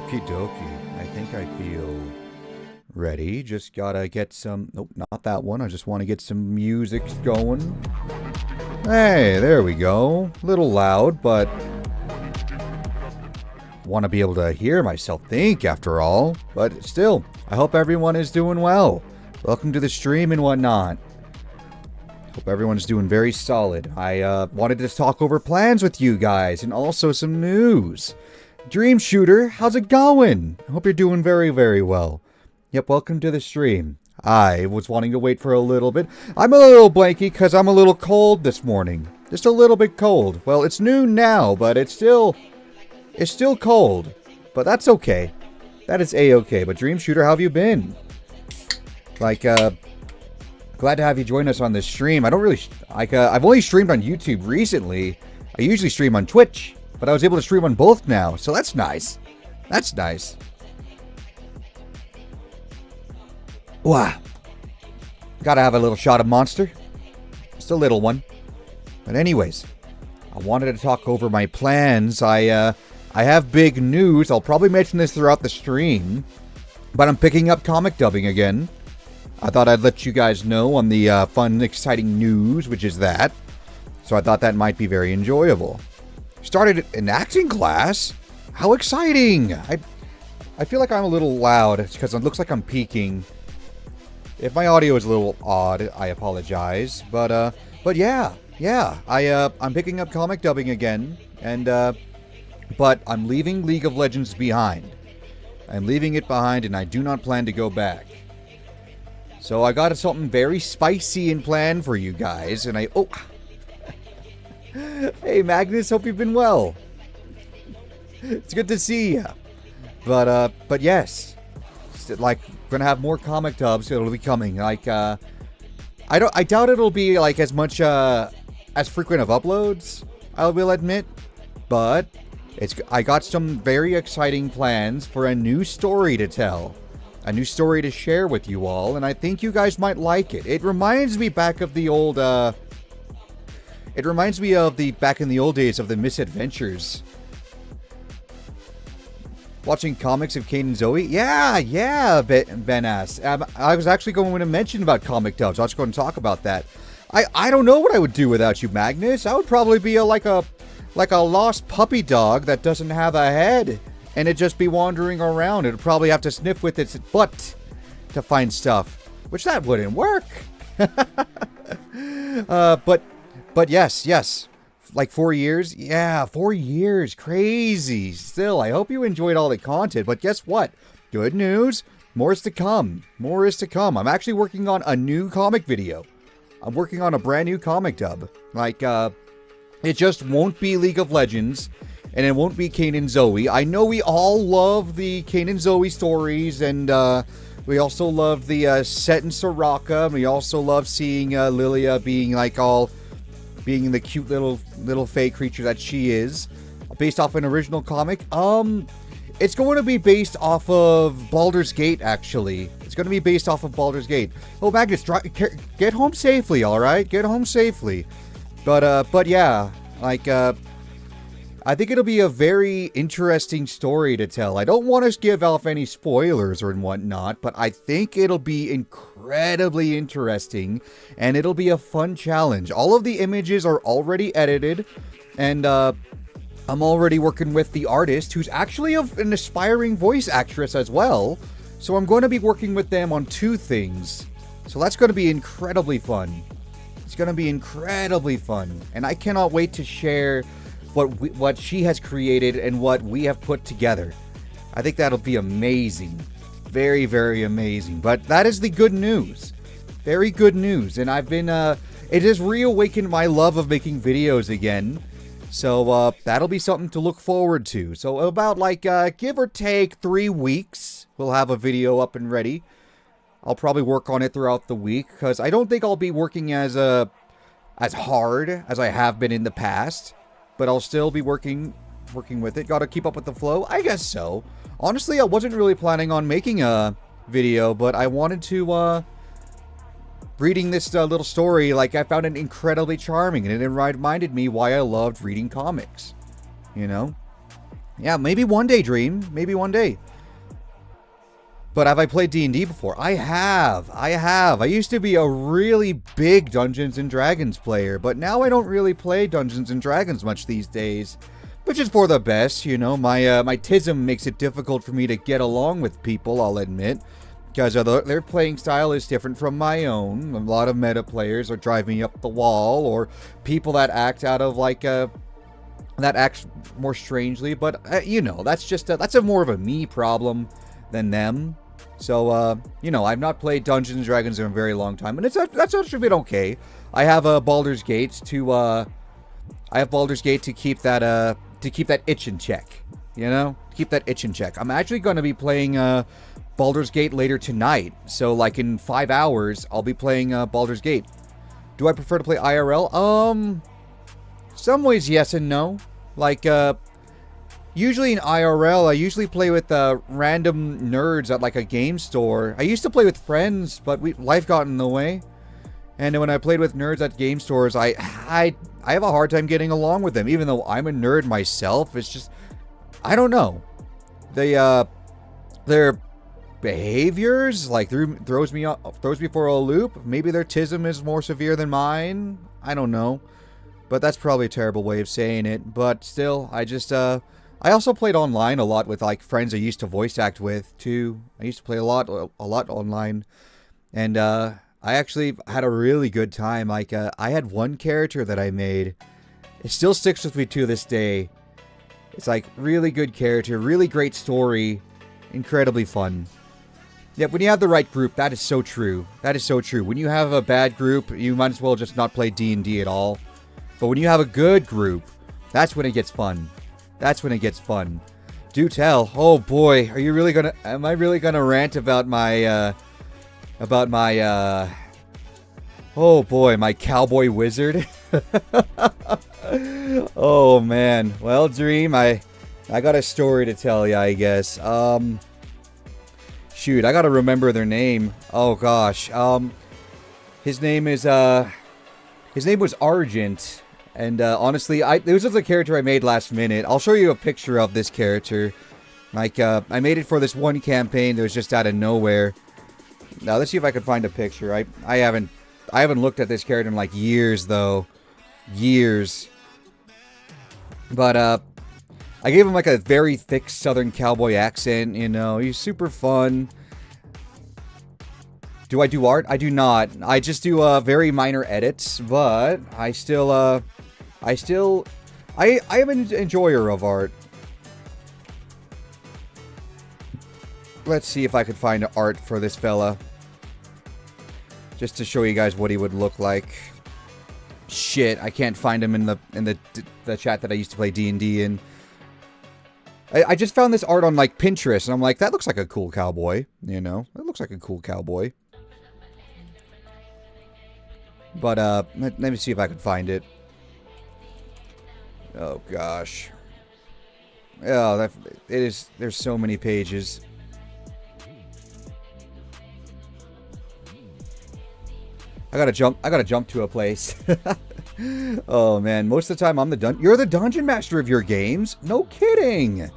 Okie dokie. I think I feel ready. Just gotta get some... Nope, not that one. I just want to get some music going. Hey, there we go. A little loud, but... want to be able to hear myself think, after all. But still, I hope everyone is doing well. Welcome to the stream and whatnot. Hope everyone's doing very solid. I wanted to talk over plans with you guys and also some news. Dream Shooter, how's it going? I hope you're doing very, very well. Yep, welcome to the stream. I was wanting to wait for a little bit. I'm a little blanky because I'm a little cold this morning. Just a little bit cold. Well, it's noon now, but it's still cold. But that's okay. That is a-okay. But Dream Shooter, how have you been? Like, glad to have you join us on this stream. I don't really, I've only streamed on YouTube recently. I usually stream on Twitch, but I was able to stream on both now, so that's nice. That's nice. Wow. Gotta have a little shot of Monster. Just a little one. But anyways, I wanted to talk over my plans. I have big news. I'll probably mention this throughout the stream, but I'm picking up comic dubbing again. I thought I'd let you guys know on the fun, exciting news, which is that. So I thought that might be very enjoyable. Started an acting class? How exciting! I feel like I'm a little loud because it looks like I'm peaking. If my audio is a little odd, I apologize. But yeah. I'm picking up comic dubbing again, and but I'm leaving League of Legends behind. I'm leaving it behind, and I do not plan to go back. So I got something very spicy in plan for you guys, and oh, hey Magnus, hope you've been well. It's good to see ya. But yes, like gonna have more comic dubs. It'll be coming. Like I doubt it'll be like as much as frequent of uploads. I will admit, but I got some very exciting plans for a new story to tell. A new story to share with you all, and I think you guys might like it. It reminds me back of the old, it reminds me of back in the old days of the misadventures. Watching comics of Kane and Zoe? Yeah, Ben asked. I was actually going to mention about comic dubs. I was going to talk about that. I don't know what I would do without you, Magnus. I would probably be like a lost puppy dog that doesn't have a head. And it'd just be wandering around. It'd probably have to sniff with its butt to find stuff. Which that wouldn't work. But yes. Like 4 years? Yeah, 4 years. Crazy. Still, I hope you enjoyed all the content. But guess what? Good news. More is to come. More is to come. I'm actually working on a new comic video. I'm working on a brand new comic dub. Like, it just won't be League of Legends. And it won't be Kane and Zoe. I know we all love the Kane and Zoe stories, and we also love the set in Soraka. We also love seeing Lilia being being the cute little fey creature that she is, based off an original comic. It's going to be based off of Baldur's Gate. Actually, it's going to be based off of Baldur's Gate. Oh, Magnus, get home safely. All right, get home safely. But yeah, like I think it'll be a very interesting story to tell. I don't want to give off any spoilers or whatnot, but I think it'll be incredibly interesting, and it'll be a fun challenge. All of the images are already edited, and I'm already working with the artist, who's actually an aspiring voice actress as well. So I'm going to be working with them on 2 things. So that's going to be incredibly fun. It's going to be incredibly fun, and I cannot wait to share what she has created and what we have put together. I think that'll be amazing. Very, very amazing. But that is the good news. Very good news. And I've been, it has reawakened my love of making videos again. So, that'll be something to look forward to. So, about like, give or take 3 weeks, we'll have a video up and ready. I'll probably work on it throughout the week, because I don't think I'll be working as hard as I have been in the past. But I'll still be working with it. Gotta keep up with the flow? I guess so. Honestly, I wasn't really planning on making a video, but I wanted to, reading this little story, like, I found it incredibly charming, and it reminded me why I loved reading comics. You know? Yeah, maybe one day, Dream. Maybe one day. But have I played D&D before? I have. I used to be a really big Dungeons and Dragons player, but now I don't really play Dungeons and Dragons much these days. Which is for the best, you know. My tism makes it difficult for me to get along with people, I'll admit. Because their playing style is different from my own. A lot of meta players are driving me up the wall, or people that act out of like that acts more strangely. But you know, that's a more of a me problem than them. So you know, I've not played Dungeons and Dragons in a very long time, and that's actually been okay. I have Baldur's Gate to keep that itch in check. You know, keep that itch in check. I'm actually going to be playing Baldur's Gate later tonight. So like in 5 hours, I'll be playing Baldur's Gate. Do I prefer to play IRL? Some ways yes and no. Like, usually in IRL, I usually play with random nerds at like a game store. I used to play with friends, but life got in the way. And when I played with nerds at game stores, I have a hard time getting along with them. Even though I'm a nerd myself, it's just, I don't know. Their behaviors like throws me for a loop. Maybe their tism is more severe than mine. I don't know. But that's probably a terrible way of saying it. But still, I also played online a lot with like friends I used to voice act with too. I used to play a lot online, and I actually had a really good time. Like I had one character that I made. It still sticks with me to this day. It's like really good character, really great story, incredibly fun. Yeah, when you have the right group, that is so true. That is so true. When you have a bad group, you might as well just not play D&D at all. But when you have a good group, that's when it gets fun. That's when it gets fun. Do tell. Oh boy, am I really gonna rant about my oh boy, my cowboy wizard? Oh man. Well, Dream, I got a story to tell you, I guess. Shoot, I gotta remember their name. Oh gosh. His name was Argent. And honestly, it was just a character I made last minute. I'll show you a picture of this character. Like, I made it for this one campaign that was just out of nowhere. Now, let's see if I can find a picture. I haven't looked at this character in like years, though. Years. But, I gave him like a very thick Southern cowboy accent, you know. He's super fun. Do I do art? I do not. I just do very minor edits, but I am an enjoyer of art. Let's see if I could find art for this fella. Just to show you guys what he would look like. Shit, I can't find him in the chat that I used to play D&D in. I just found this art on like Pinterest, and I'm like, that looks like a cool cowboy, you know? That looks like a cool cowboy. But let me see if I can find it. Oh gosh. Oh, there's so many pages. I gotta jump to a place. Oh man, most of the time you're the dungeon master of your games? No kidding.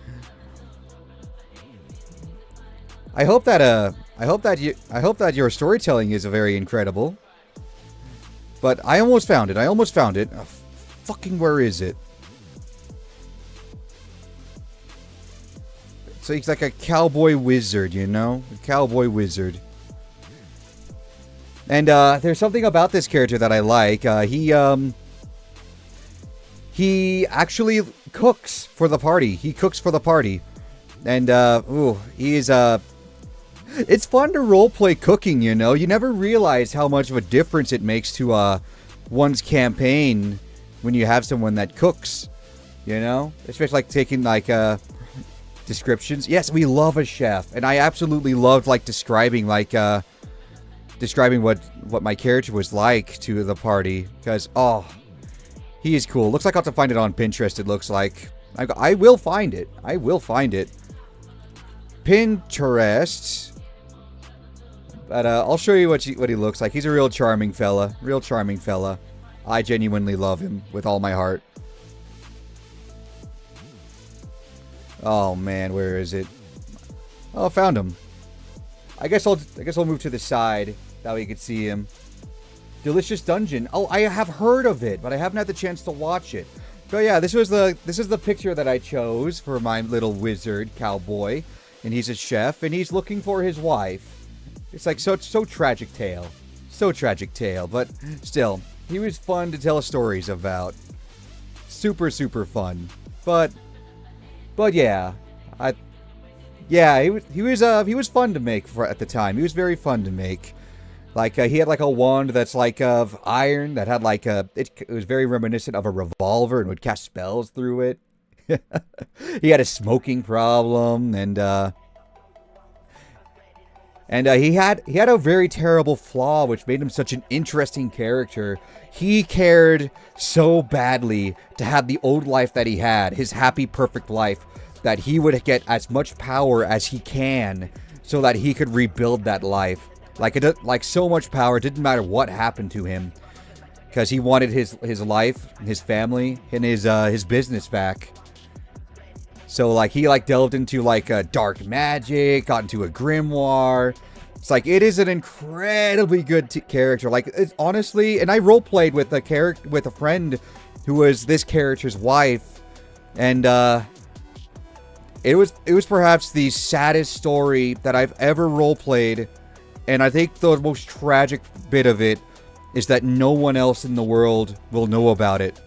I hope that your storytelling is very incredible. But I almost found it. Oh, fucking where is it? So he's like a cowboy wizard, you know? A cowboy wizard. And there's something about this character that I like. He actually cooks for the party. And it's fun to roleplay cooking, you know? You never realize how much of a difference it makes to one's campaign when you have someone that cooks, you know? Especially like taking like descriptions. Yes, we love a chef, and I absolutely loved like describing what my character was like to the party, because he is cool. Looks like I'll have to find it on Pinterest. It looks like I will find it. Pinterest. But I'll show you what he looks like. He's a real charming fella. I genuinely love him with all my heart. Oh man, where is it? Oh, I found him. I guess I'll move to the side. That way you can see him. Delicious Dungeon. Oh, I have heard of it, but I haven't had the chance to watch it. So yeah, this is the picture that I chose for my little wizard cowboy, and he's a chef, and he's looking for his wife. It's like so tragic tale, but still, he was fun to tell stories about. Super fun, but yeah, he was fun to make at the time. He was very fun to make. Like, he had like a wand that's like of iron that had like it was very reminiscent of a revolver and would cast spells through it. He had a smoking problem, and he had a very terrible flaw which made him such an interesting character. He cared so badly to have the old life that he had, his happy, perfect life, that he would get as much power as he can so that he could rebuild that life. Like so much power, it didn't matter what happened to him, because he wanted his life, his family, and his business back. So like he like delved into like dark magic, got into a grimoire. It's like, it is an incredibly good character. Like, it's honestly, and I roleplayed with with a friend who was this character's wife, and it was perhaps the saddest story that I've ever roleplayed. And I think the most tragic bit of it is that no one else in the world will know about it.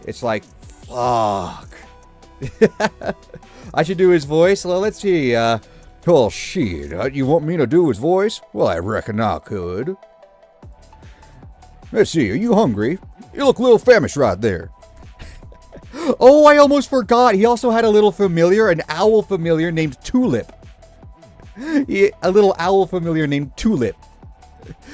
It's like, fuck. I should do his voice. Well, let's see. Oh, shit. You want me to do his voice? Well, I reckon I could. Let's see. Are you hungry? You look a little famished right there. Oh, I almost forgot. He also had a little familiar, an owl familiar named Tulip. A little owl familiar named Tulip.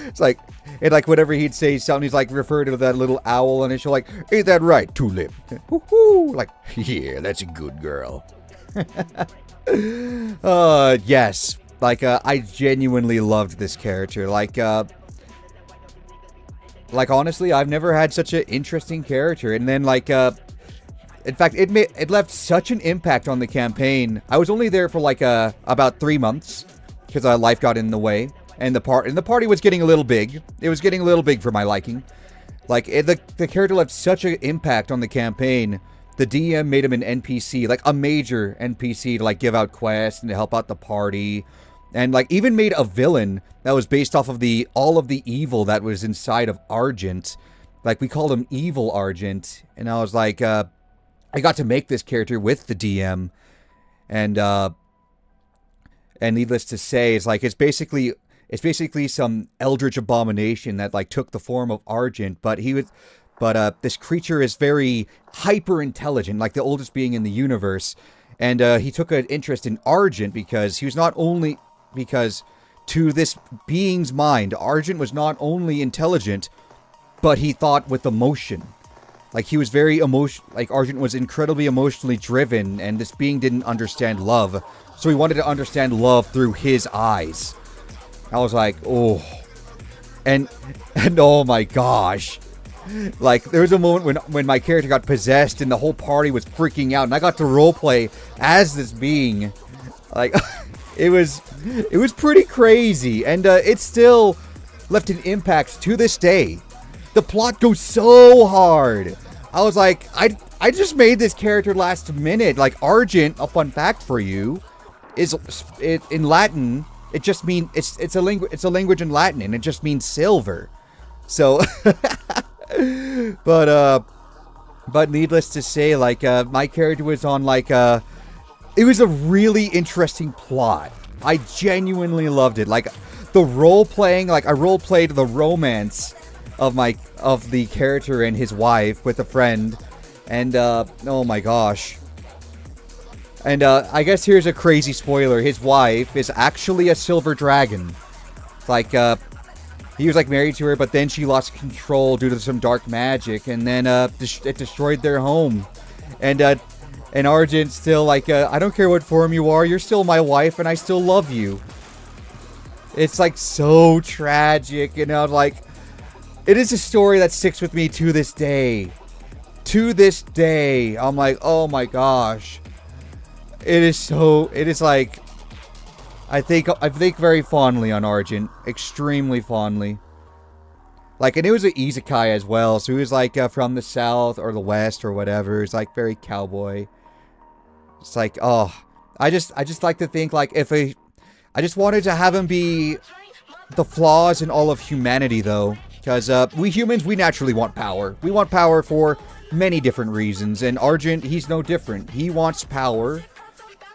It's like, and like whenever he'd say something, he's like refer to that little owl, and she'll like, ain't that right, Tulip? Woo-hoo. Like, yeah, that's a good girl. Yes. Like, I genuinely loved this character. Like honestly, I've never had such an interesting character. And then like, in fact, it left such an impact on the campaign. I was only there for like about 3 months because life got in the way, and the party was getting a little big. It was getting a little big for my liking. Like, the character left such an impact on the campaign. The DM made him an NPC, like a major NPC, to like give out quests and to help out the party, and like even made a villain that was based off of all of the evil that was inside of Argent. Like, we called him Evil Argent, and I was like, I got to make this character with the DM, and needless to say, it's basically some eldritch abomination that like took the form of Argent, but this creature is very hyper intelligent, like the oldest being in the universe, and he took an interest in Argent because to this being's mind, Argent was not only intelligent, but he thought with emotion. Like, he was very like, Argent was incredibly emotionally driven, and this being didn't understand love. So he wanted to understand love through his eyes. I was like, oh. And oh my gosh. Like, there was a moment when my character got possessed and the whole party was freaking out, and I got to roleplay as this being. Like, it was pretty crazy, and it still left an impact to this day. The plot goes so hard. I was like, I just made this character last minute. Like, Argent, a fun fact for you, in Latin, it just means it's a language in Latin, and it just means silver. So, but needless to say, like, my character was on like it was a really interesting plot. I genuinely loved it. Like, the role playing, like, I role played the romance of the character and his wife with a friend, and oh my gosh. And I guess here's a crazy spoiler: his wife is actually a silver dragon. Like, he was like married to her, but then she lost control due to some dark magic, and then it destroyed their home. And Argent's still like, I don't care what form you are, you're still my wife, and I still love you. It's like so tragic, you know, like, it is a story that sticks with me to this day. To this day, I'm like, oh my gosh. It is so. It is like. I think very fondly on Argent, extremely fondly. Like, and it was an isekai as well, so he was like from the south or the west or whatever. It's like very cowboy. It's like, oh, I just like to think like I just wanted to have him be the flaws in all of humanity though, because we humans, we naturally want power. We want power for many different reasons, and Argent, he's no different. He wants power,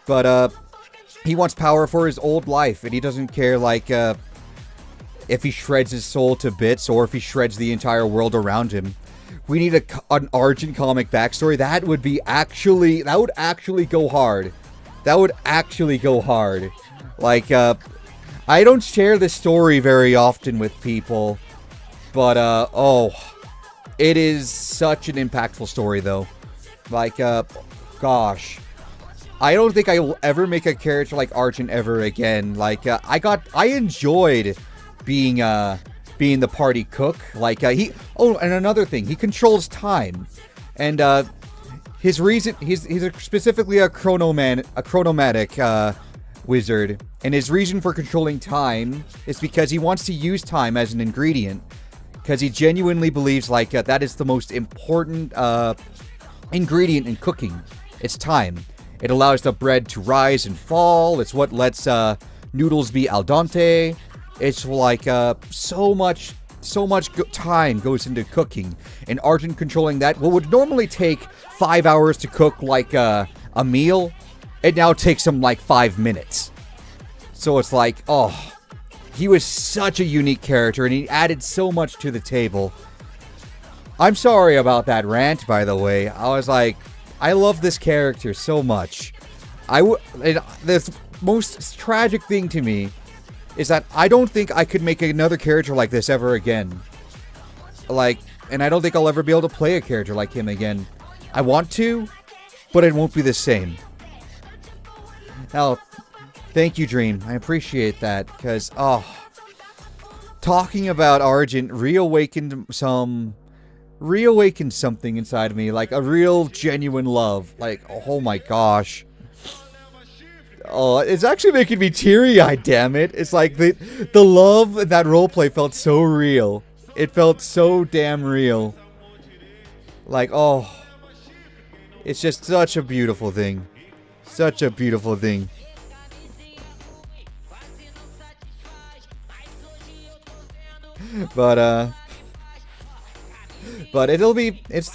but he wants power for his old life, and he doesn't care like if he shreds his soul to bits or if he shreds the entire world around him. We need an Argent comic backstory. That would actually go hard. That would actually go hard. Like, I don't share this story very often with people, but, oh, it is such an impactful story, though. Like, gosh. I don't think I will ever make a character like Argent ever again. Like, I enjoyed being the party cook. Like, and another thing, he controls time. And, his reason, he's specifically a chronomatic, wizard. And his reason for controlling time is because he wants to use time as an ingredient. Because he genuinely believes, like, that is the most important, ingredient in cooking. It's time. It allows the bread to rise and fall. It's what lets, noodles be al dente. It's like so much time goes into cooking, and Argent controlling that. What would normally take 5 hours to cook like a meal, it now takes him like 5 minutes. So it's like, oh, he was such a unique character, and he added so much to the table. I'm sorry about that rant, by the way. I was like, I love this character so much. The most tragic thing to me is that I don't think I could make another character like this ever again. Like, and I don't think I'll ever be able to play a character like him again. I want to, but it won't be the same. Now, thank you, Dream. I appreciate that, because, oh, talking about Argent reawakened something inside of me, like a real genuine love. Like, oh my gosh. Oh, it's actually making me teary-eyed, damn it. It's like the love in that roleplay felt so real. It felt so damn real. Like, oh. It's just such a beautiful thing. Such a beautiful thing. But it's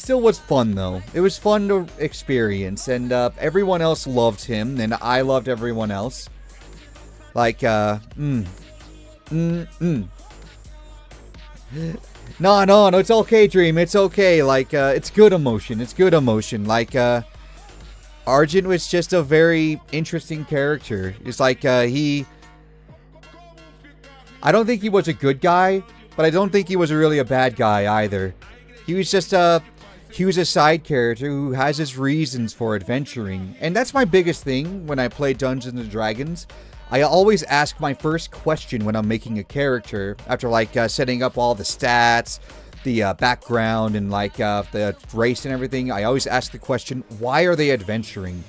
still was fun though. It was fun to experience, and everyone else loved him, and I loved everyone else. Like, No, it's okay, Dream, it's okay. Like, it's good emotion, Like, Argent was just a very interesting character. It's like, I don't think he was a good guy, but I don't think he was really a bad guy either. He was just he was a side character who has his reasons for adventuring. And that's my biggest thing when I play Dungeons & Dragons. I always ask my first question when I'm making a character, after like setting up all the stats, the background, and like the race and everything. I always ask the question, why are they adventuring?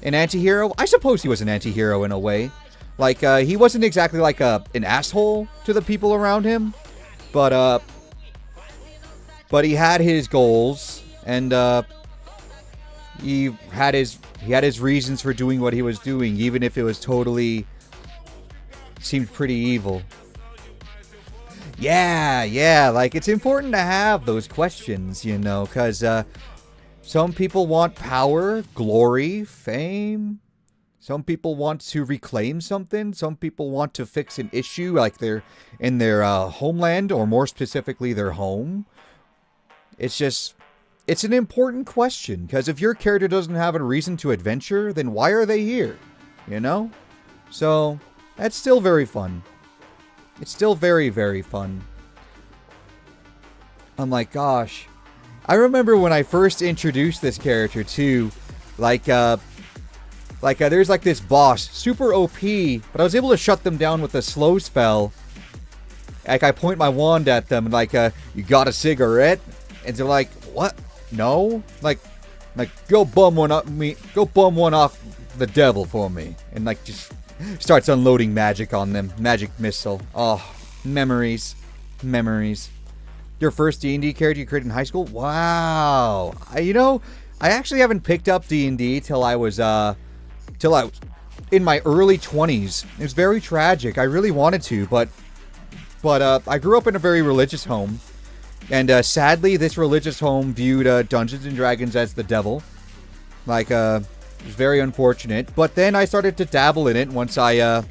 An anti-hero? I suppose he was an anti-hero in a way. Like, he wasn't exactly like an asshole to the people around him, but he had his goals, and he had his reasons for doing what he was doing, even if it was totally seemed pretty evil. Yeah, like, it's important to have those questions, you know, because some people want power, glory, fame. Some people want to reclaim something. Some people want to fix an issue, like they're in their homeland, or more specifically, their home. It's an important question, because if your character doesn't have a reason to adventure, then why are they here? You know? So, that's still very fun. It's still very, very fun. I'm like, gosh. I remember when I first introduced this character, too. Like, there's like this boss, super OP, but I was able to shut them down with a slow spell. Like, I point my wand at them, and like, you got a cigarette? And they're like, what? No? Like, Like, go bum one off the devil for me. And like just starts unloading magic on them. Magic missile. Oh, memories. Memories. Your first D&D character you created in high school? Wow. I actually haven't picked up D&D till I was in my early 20s. It was very tragic. I really wanted to, but I grew up in a very religious home. And sadly, this religious home viewed Dungeons & Dragons as the devil. Like, it was very unfortunate. But then I started to dabble in it once I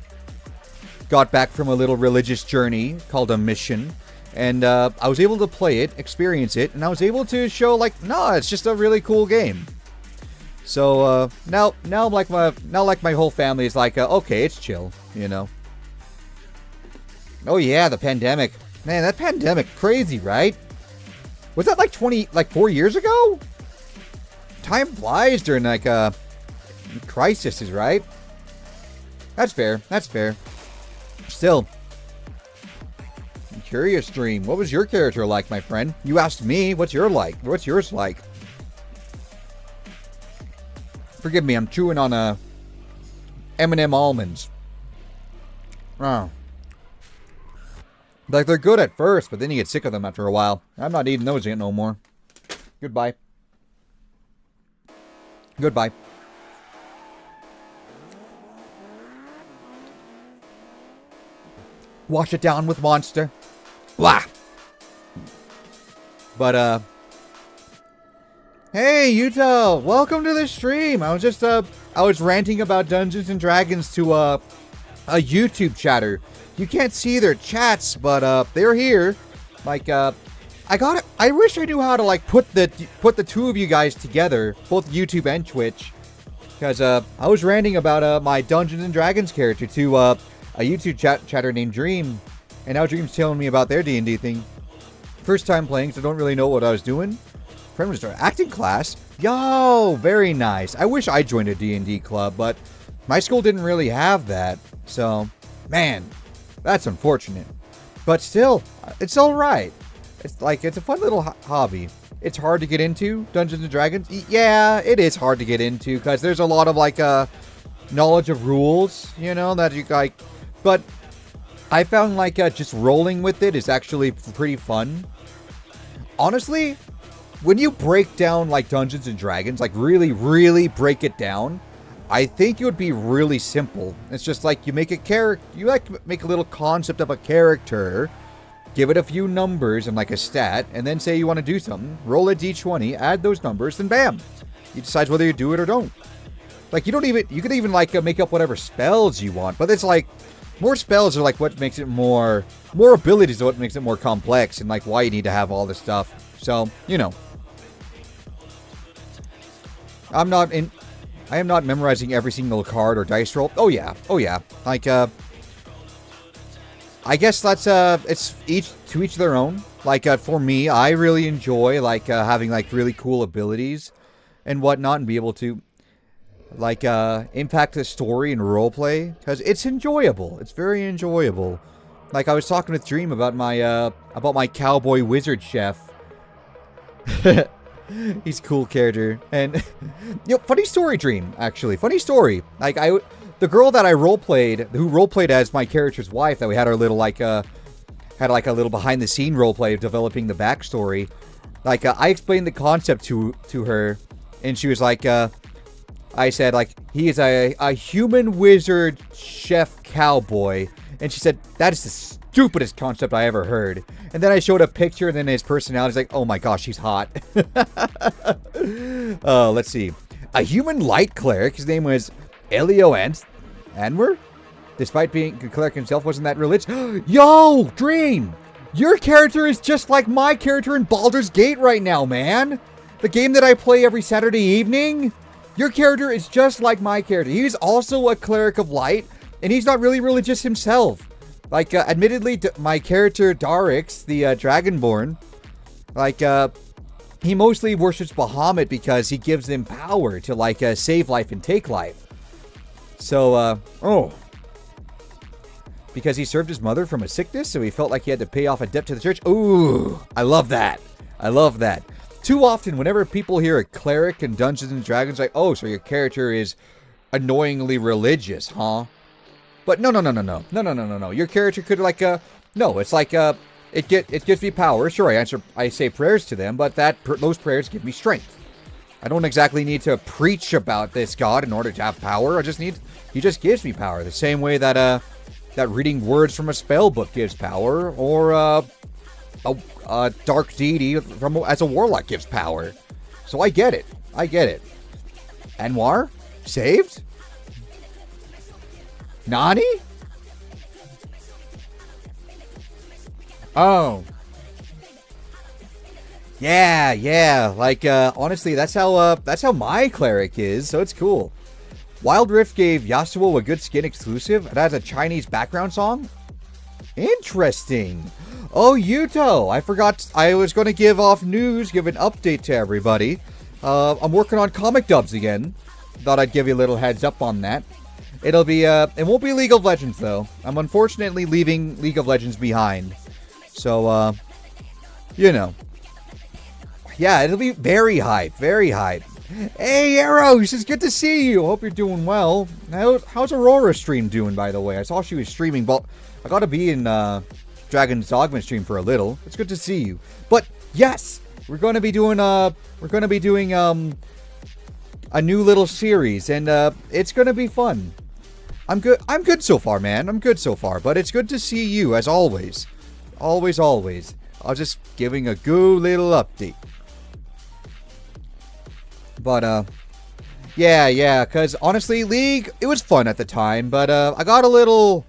got back from a little religious journey called a mission. And I was able to play it, experience it, and I was able to show, like, no, it's just a really cool game. So now my whole family is like, okay, it's chill, you know. Oh yeah, the pandemic. Man, that pandemic, crazy, right? Was that like 4 years ago? Time flies during like crises, right? That's fair. That's fair. Still, I'm curious, Dream. What was your character like, my friend? You asked me. What's yours like? Forgive me. I'm chewing on M&M almonds. Oh. Like, they're good at first, but then you get sick of them after a while. I'm not eating those yet no more. Goodbye. Goodbye. Wash it down with Monster. Blah! But, hey, Yuto! Welcome to the stream! I was just, I was ranting about Dungeons & Dragons to, a YouTube chatter. You can't see their chats, but they're here. Like, I wish I knew how to like put the two of you guys together, both YouTube and Twitch, because I was ranting about my Dungeons and Dragons character to a YouTube chatter named Dream, and now Dream's telling me about their D&D thing. First time playing, so don't really know what I was doing. Friend was starting acting class. Yo, very nice. I wish I joined a D&D club, but my school didn't really have that. So, man. That's unfortunate. But still, it's alright. It's a fun little hobby. It's hard to get into, Dungeons & Dragons. Yeah, it is hard to get into, because there's a lot of, like, knowledge of rules, you know, that you, like... But I found, like, just rolling with it is actually pretty fun. Honestly, when you break down, like, Dungeons & Dragons, like, really, really break it down... I think it would be really simple. It's just like you make a character, you like make a little concept of a character, give it a few numbers and like a stat, and then say you want to do something, roll a d20, add those numbers, then bam, you decide whether you do it or don't. Like you could even like make up whatever spells you want, but it's like more spells are like what makes it more abilities are what makes it more complex and like why you need to have all this stuff. So, you know. I am not memorizing every single card or dice roll. Oh yeah. Like, I guess that's, it's to each their own. Like, for me, I really enjoy, like, having, like, really cool abilities and whatnot and be able to, like, impact the story and roleplay. Because it's enjoyable. It's very enjoyable. Like, I was talking with Dream about my cowboy wizard chef. He's a cool character. And, funny story, Dream, actually. Funny story. Like, the girl that I who roleplayed as my character's wife, that we had our little, like, had, like, a little behind-the-scene roleplay of developing the backstory. Like, I explained the concept to her, and she was like, I said, like, he is a human wizard chef cowboy. And she said, that is the stupidest concept I ever heard. And then I showed a picture, and then his personality's like, oh my gosh, he's hot. Let's see. A human light cleric, his name was Elio Anwer? Despite being a cleric himself, wasn't that religious? Yo, Dream! Your character is just like my character in Baldur's Gate right now, man! The game that I play every Saturday evening? Your character is just like my character. He's also a cleric of light, and he's not really religious himself. Like, admittedly, my character, Darix, the Dragonborn, like, he mostly worships Bahamut because he gives him power to, like, save life and take life. So, because he served his mother from a sickness, so he felt like he had to pay off a debt to the church. Ooh, I love that. I love that. Too often, whenever people hear a cleric in Dungeons and Dragons, like, oh, so your character is annoyingly religious, huh? But no. Your character could no, it's like it gives me power. Sure, I say prayers to them, but those prayers give me strength. I don't exactly need to preach about this god in order to have power. He just gives me power. The same way that that reading words from a spell book gives power, or a dark deity as a warlock gives power. So I get it. Anwar? Saved? Nani? Oh. Yeah. Like, honestly, that's how my cleric is, so it's cool. Wild Rift gave Yasuo a good skin exclusive. It has a Chinese background song. Interesting. Oh, Yuto, I forgot I was going to give an update to everybody. I'm working on comic dubs again. Thought I'd give you a little heads up on that. It won't be League of Legends, though. I'm unfortunately leaving League of Legends behind. So, yeah, it'll be very hype. Hey, Arrows, it's good to see you. Hope you're doing well. How's Aurora stream doing, by the way? I saw she was streaming, but I gotta be in Dragon's Dogma stream for a little. It's good to see you. But yes, we're gonna be doing a new little series, and it's gonna be fun. I'm good so far, man. I'm good so far, but it's good to see you as always. Always. I was just giving a good little update. But yeah, cause honestly, League, it was fun at the time, but I got a little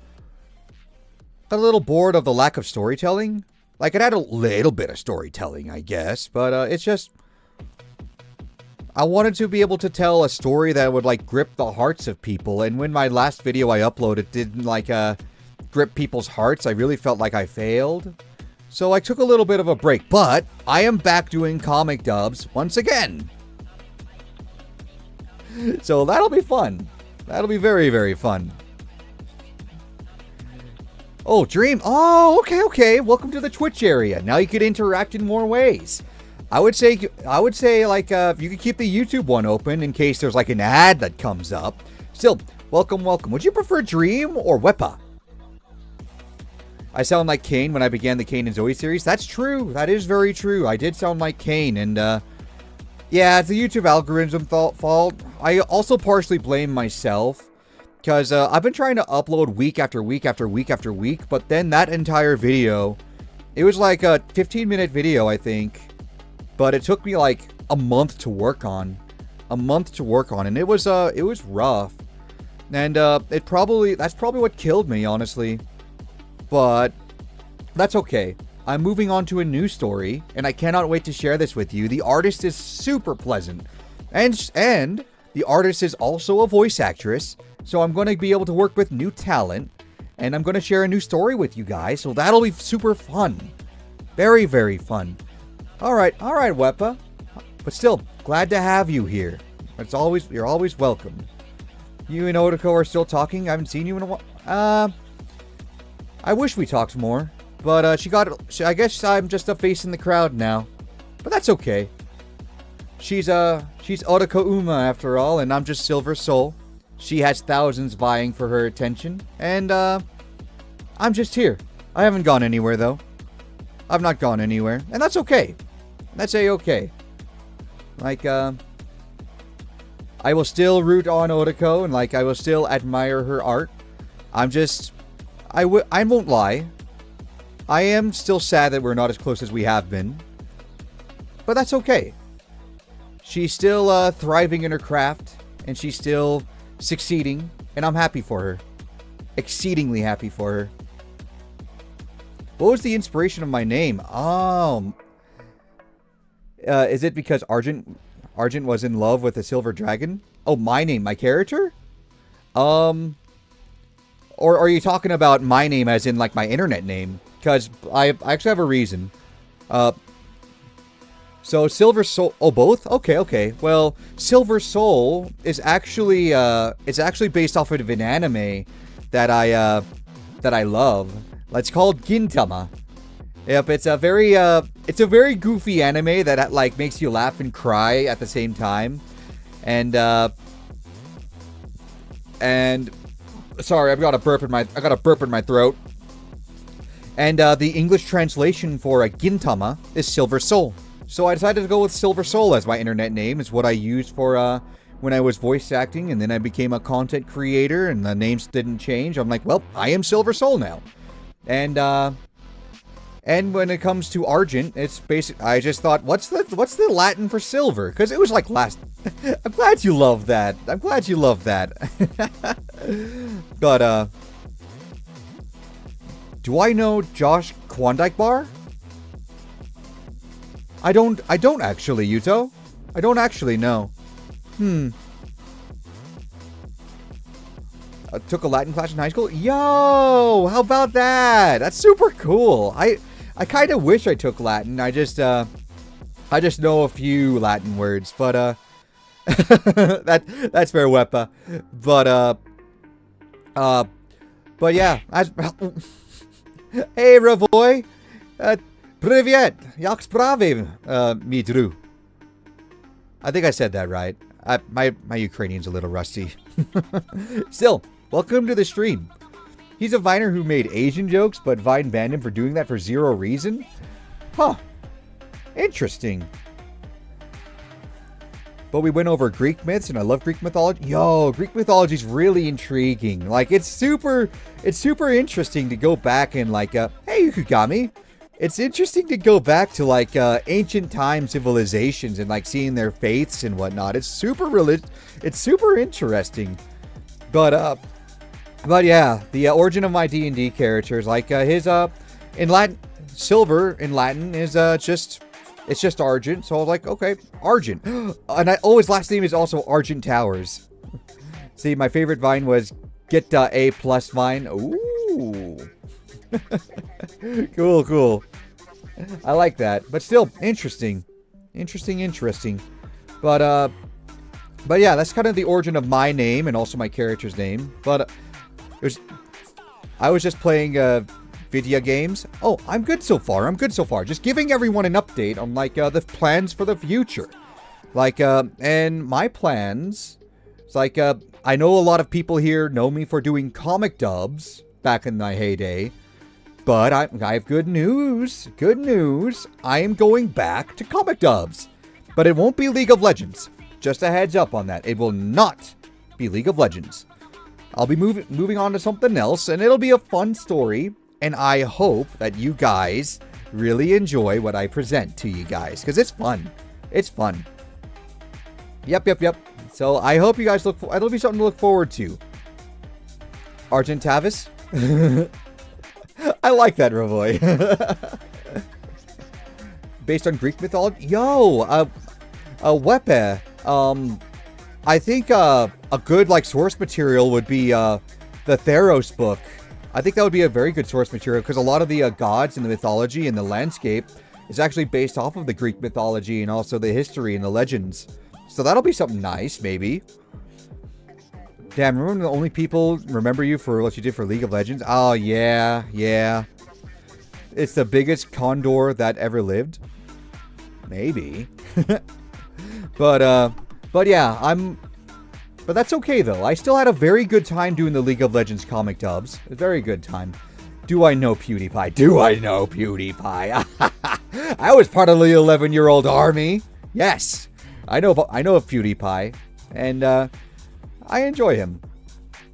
bored of the lack of storytelling. Like, it had a little bit of storytelling, I guess, but it's just, I wanted to be able to tell a story that would like grip the hearts of people, and when my last video I uploaded didn't grip people's hearts, I really felt like I failed. So I took a little bit of a break, but I am back doing comic dubs once again. So that'll be fun. That'll be very, very fun. Oh, Dream. Oh, okay. Welcome to the Twitch area. Now you could interact in more ways. I would say like you could keep the YouTube one open in case there's like an ad that comes up. Still, welcome. Would you prefer Dream or Wepa? I sound like Kane when I began the Kane and Zoe series. That's true. That is very true. I did sound like Kane, and yeah, it's the YouTube algorithm fault. I also partially blame myself, because I've been trying to upload week after week, but then that entire video, it was like a 15-minute video, I think, but it took me like a month to work on, and it was rough, and that's probably what killed me, honestly, but that's okay. I'm moving on to a new story, and I cannot wait to share this with you. The artist is super pleasant, and the artist is also a voice actress, so I'm going to be able to work with new talent, and I'm going to share a new story with you guys, so that'll be super fun. Very, very fun. Alright, Wepa. But still, glad to have you here. You're always welcome. You and Odako are still talking? I haven't seen you in a while. I wish we talked more. But I guess I'm just a face in the crowd now. But that's okay. She's Odako Uma after all, and I'm just Silver Soul. She has thousands vying for her attention, and I'm just here. I haven't gone anywhere though. I've not gone anywhere, and that's okay. That's a-okay. Like, I will still root on Odako, and like, I will still admire her art. I won't lie. I am still sad that we're not as close as we have been. But that's okay. She's still thriving in her craft, and she's still succeeding, and I'm happy for her. Exceedingly happy for her. What was the inspiration of my name? Is it because Argent was in love with a silver dragon? Oh, my name, my character? Or are you talking about my name as in like my internet name? Because I actually have a reason. So Silver Soul. Oh, both? Okay. Well, Silver Soul is actually based off of an anime that I love. It's called Gintama, Yep, it's a very goofy anime that like makes you laugh and cry at the same time. And sorry, I got a burp in my throat. And the English translation for Gintama is Silver Soul. So I decided to go with Silver Soul as my internet name. It's what I used for when I was voice acting, and then I became a content creator, and the names didn't change. I'm like, well, I am Silver Soul now. And when it comes to Argent, it's basic. I just thought, what's the Latin for silver? Because it was like last. I'm glad you love that. But do I know Josh Kwondike Bar? I don't actually, Yuto. I don't actually know. I took a Latin class in high school. Yo, how about that? That's super cool. I kind of wish I took Latin. I just know a few Latin words, but that's fair, Wepa. But yeah. Hey, Ravoy. Privyet. Jak sprawy, mi Drew. I think I said that right. My Ukrainian's a little rusty. Still, welcome to the stream. He's a Viner who made Asian jokes, but Vine banned him for doing that for zero reason? Huh. Interesting. But we went over Greek myths, and I love Greek mythology. Yo, Greek mythology is really intriguing. Like, it's super interesting to go back and like, hey, Yukigami. It's interesting to go back to like ancient time civilizations and like seeing their faiths and whatnot. It's super interesting. But yeah, the origin of my D&D characters, like his in Latin, silver in Latin is just Argent. So I was like, okay, Argent. And his last name is also Argent Towers. See, my favorite Vine was Get A+ Vine. Ooh. Cool. I like that, but still interesting. But yeah, that's kind of the origin of my name and also my character's name. But I was just playing video games. Oh, I'm good so far. Just giving everyone an update on like the plans for the future. Like and my plans. It's like I know a lot of people here know me for doing comic dubs back in my heyday. But I have good news. I am going back to comic dubs. But it won't be League of Legends. Just a heads up on that. It will not be League of Legends. I'll be moving on to something else, and it'll be a fun story. And I hope that you guys really enjoy what I present to you guys. Because it's fun. Yep. So I hope you guys it'll be something to look forward to. Argentavis? I like that, Ravoy. Based on Greek mythology? Yo, Wepe. I think a good like source material would be the Theros book. I think that would be a very good source material because a lot of the gods and the mythology and the landscape is actually based off of the Greek mythology and also the history and the legends. So that'll be something nice, maybe. Damn, remember the only people remember you for what you did for League of Legends? Oh, yeah. It's the biggest condor that ever lived. Maybe. But yeah, but that's okay, though. I still had a very good time doing the League of Legends comic dubs. A very good time. Do I know PewDiePie? I was part of the 11-year-old army. Yes. I know of PewDiePie. And, I enjoy him.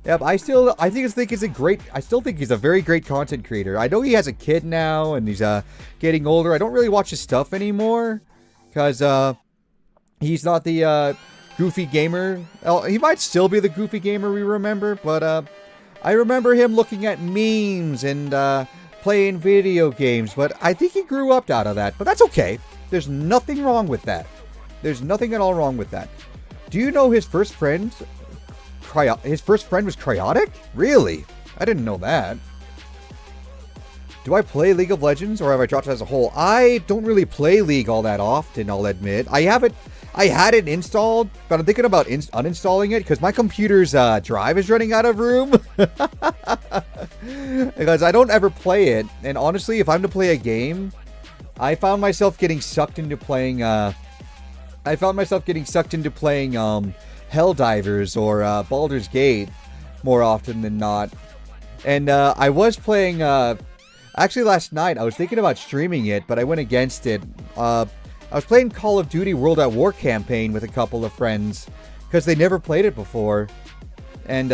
Yep, I still think he's a very great content creator. I know he has a kid now and he's getting older. I don't really watch his stuff anymore because he's not the goofy gamer. He might still be the goofy gamer we remember, but I remember him looking at memes and playing video games, but I think he grew up out of that. But that's okay. There's nothing wrong with that. There's nothing at all wrong with that. Do you know his first friend? His first friend was Cryotic? Really? I didn't know that. Do I play League of Legends or have I dropped it as a whole? I don't really play League all that often, I'll admit. I had it installed, but I'm thinking about uninstalling it because my computer's drive is running out of room. Because I don't ever play it. And honestly, if I'm to play a game, I found myself getting sucked into playing, Helldivers or Baldur's Gate more often than not. And I was playing, actually last night, I was thinking about streaming it, but I went against it. I was playing Call of Duty World at War campaign with a couple of friends, because they never played it before. And,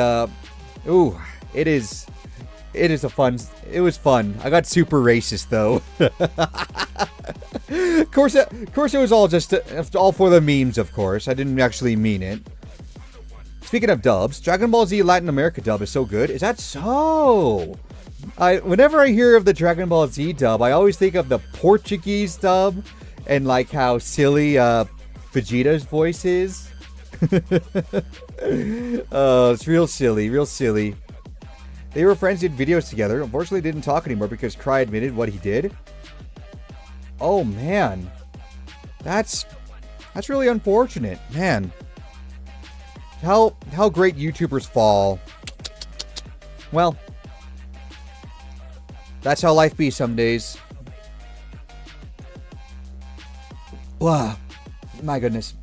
ooh, it was fun. I got super racist, though. Of course, it was all for the memes, of course. I didn't actually mean it. Speaking of dubs, Dragon Ball Z Latin America dub is so good. Is that so? Whenever I hear of the Dragon Ball Z dub, I always think of the Portuguese dub and like how silly Vegeta's voice is. Oh, it's real silly, real silly. They were friends, did videos together. Unfortunately, didn't talk anymore because Cry admitted what he did. Oh man, that's really unfortunate, man. How great YouTubers fall. Well, that's how life be some days. Wow, my goodness.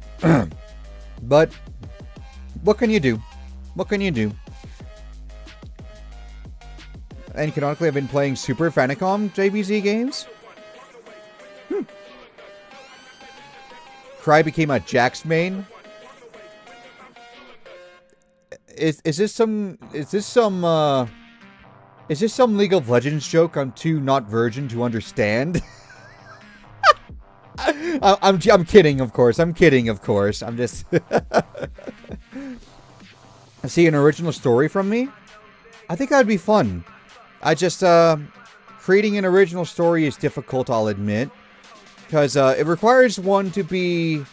But what can you do? What can you do? And canonically, I've been playing Super Famicom JBZ games. Cry became a Jax main. Is this some League of Legends joke I'm too not virgin to understand? I'm kidding, of course. I'm just see an original story from me. I think that'd be fun. Creating an original story is difficult, I'll admit, because it requires one to be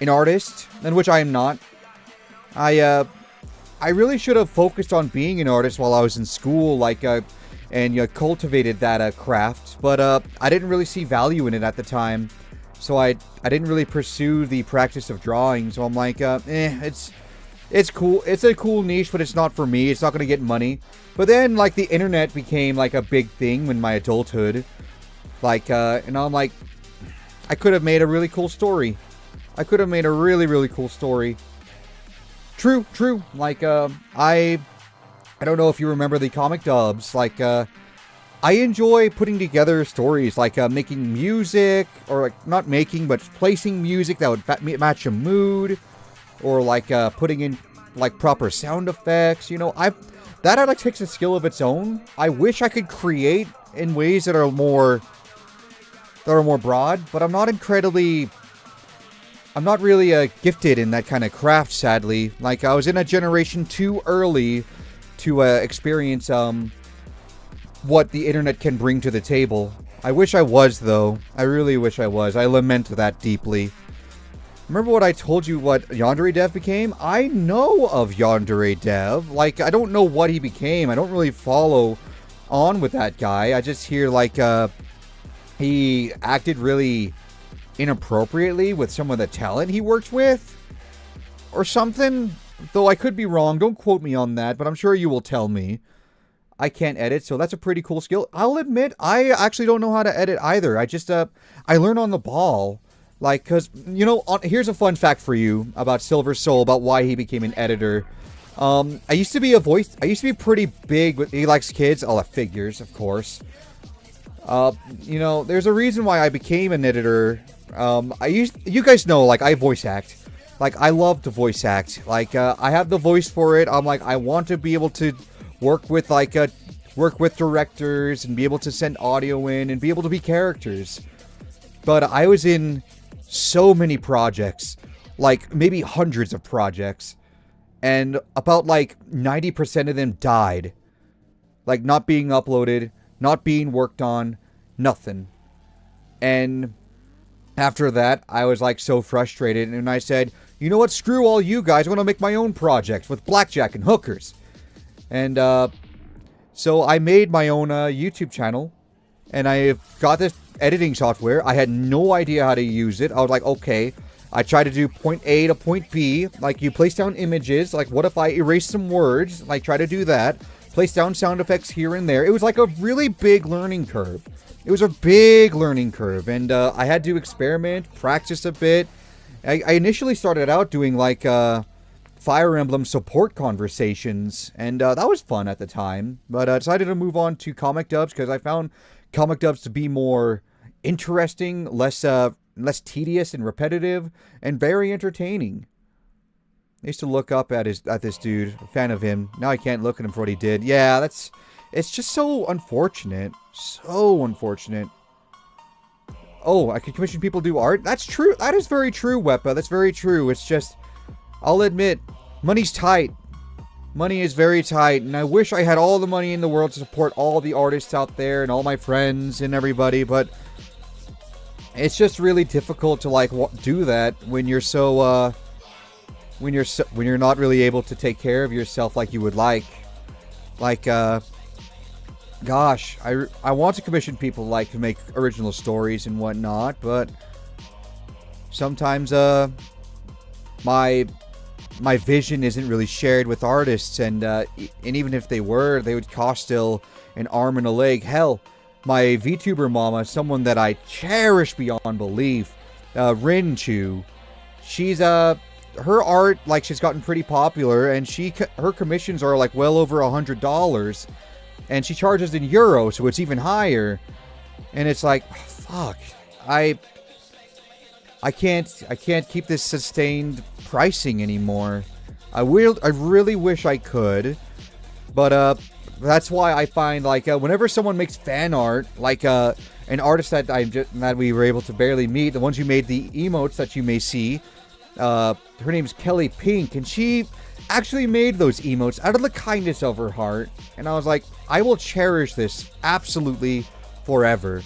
an artist, and which I am not. I really should have focused on being an artist while I was in school, and cultivated that craft. But I didn't really see value in it at the time, so I didn't really pursue the practice of drawing. So I'm like, it's cool. It's a cool niche, but it's not for me. It's not gonna get money. But then like the internet became like a big thing in my adulthood, and I'm like, I could have made a really cool story. I could have made a really, really cool story. True. Like, I don't know if you remember the comic dubs. Like, I enjoy putting together stories, like making music, or like not making, but placing music that would match a mood, or like putting in like proper sound effects. You know, that takes a skill of its own. I wish I could create in ways that are more broad, but I'm not really gifted in that kind of craft, sadly. Like, I was in a generation too early to experience what the internet can bring to the table. I wish I was, though. I really wish I was. I lament that deeply. Remember what I told you what Yandere Dev became? I know of Yandere Dev. Like, I don't know what he became. I don't really follow on with that guy. I just hear, like, he acted really inappropriately with some of the talent he worked with, or something. Though I could be wrong. Don't quote me on that, but I'm sure you will tell me. I can't edit, so that's a pretty cool skill. I'll admit, I actually don't know how to edit either. I just, I learn on the ball. Like, because, you know, here's a fun fact for you about Silver Soul, about why he became an editor. I used to be pretty big with, he likes kids, all the figures, of course. You know, there's a reason why I became an editor. You guys know, like, I voice act. Like, I love to voice act. Like, I have the voice for it. I'm like, I want to be able to work with, work with directors and be able to send audio in and be able to be characters. But I was in so many projects, like, maybe hundreds of projects, and about, like, 90% of them died. Like, not being uploaded, not being worked on, nothing. And after that, I was, like, so frustrated, and I said, you know what, screw all you guys, I want to make my own project with blackjack and hookers. And, so I made my own, YouTube channel, and I got this editing software. I had no idea how to use it. I was like, okay, I tried to do point A to point B, like, you place down images, like, what if I erase some words, like, try to do that. place down sound effects here and there. It was like a really big learning curve. It was a big learning curve, and I had to experiment, practice a bit. I initially started out doing like Fire Emblem support conversations, and that was fun at the time. But I decided to move on to comic dubs because I found comic dubs to be more interesting, less tedious and repetitive, and very entertaining. I used to look up at this dude, a fan of him. Now I can't look at him for what he did. Yeah, it's just so unfortunate. So unfortunate. Oh, I could commission people to do art? That's true. That is very true, Wepa. That's very true. It's just, I'll admit, money's tight. Money is very tight, and I wish I had all the money in the world to support all the artists out there and all my friends and everybody, but it's just really difficult to like do that when you're so when you're not really able to take care of yourself like you would like. Like gosh, I want to commission people like to make original stories and whatnot, but sometimes my vision isn't really shared with artists, and even if they were, they would cost still an arm and a leg. Hell, my VTuber mama, someone that I cherish beyond belief, Rinchu, she's her art, like, she's gotten pretty popular, and her commissions are like well over $100, and she charges in euro, so it's even higher. And it's like, fuck, I can't keep this sustained pricing anymore. I really wish I could, but that's why I find like whenever someone makes fan art, like an artist that we were able to barely meet, the ones who made the emotes that you may see, her name's Kelly Pink, and she actually made those emotes out of the kindness of her heart, and I was like, I will cherish this absolutely forever.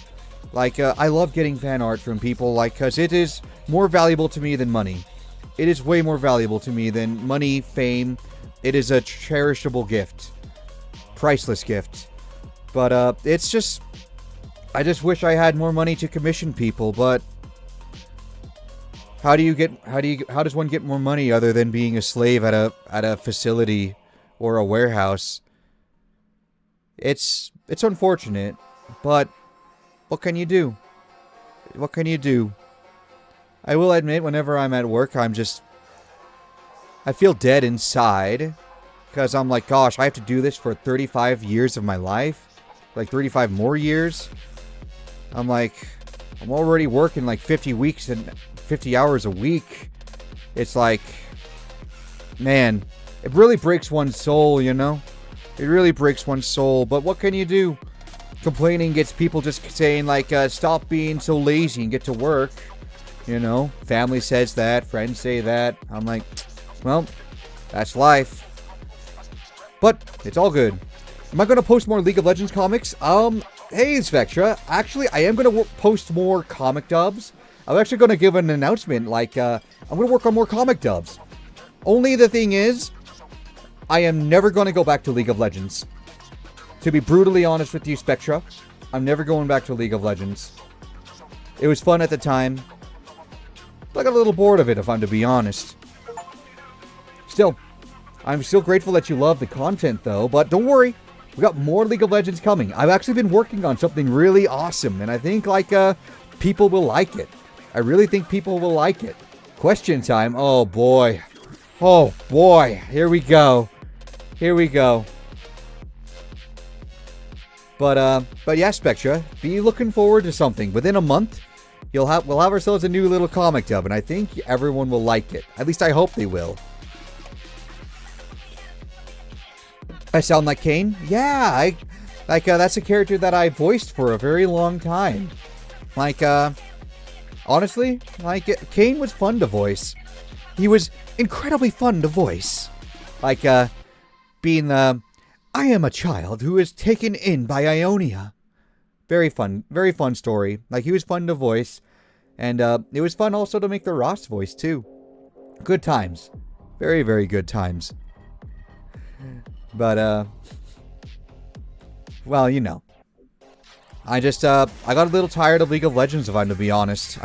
Like, I love getting fan art from people, like, because it is more valuable to me than money. It is way more valuable to me than money, fame. It is a cherishable gift. Priceless gift. But, it's just, I just wish I had more money to commission people, but how does one get more money other than being a slave at a facility or a warehouse? It's unfortunate, but what can you do? What can you do? I will admit, whenever I'm at work, I feel dead inside. Because I'm like, gosh, I have to do this for 35 years of my life? Like 35 more years? I'm like, I'm already working like 50 weeks and 50 hours a week. It's like, man, it really breaks one's soul, you know? It really breaks one's soul. But what can you do? Complaining gets people just saying like, stop being so lazy and get to work. You know, family says that, friends say that. I'm like, well, that's life. But it's all good. Am I going to post more League of Legends comics? Hey, Spectra. Actually, I am going to post more comic dubs. I'm actually going to give an announcement. Like, I'm going to work on more comic dubs. Only the thing is, I am never going to go back to League of Legends. To be brutally honest with you, Spectra, I'm never going back to League of Legends. It was fun at the time. I got a little bored of it, if I'm to be honest. Still, I'm still grateful that you love the content, though. But don't worry, we got more League of Legends coming. I've actually been working on something really awesome, and I think, like, people will like it. I really think people will like it. Question time. Oh, boy. Oh, boy. Here we go. Here we go. But yeah, Spectra, be looking forward to something. Within a month, we'll have ourselves a new little comic dub, and I think everyone will like it. At least I hope they will. I sound like Kane? Yeah, that's a character that I voiced for a very long time. Like, honestly, like, Kane was fun to voice. He was incredibly fun to voice. Like, being I am a child who is taken in by Ionia. Very fun story. Like, he was fun to voice. And, it was fun also to make the Ross voice, too. Good times. Very, very good times. But, well, you know. I got a little tired of League of Legends, if I'm to be honest.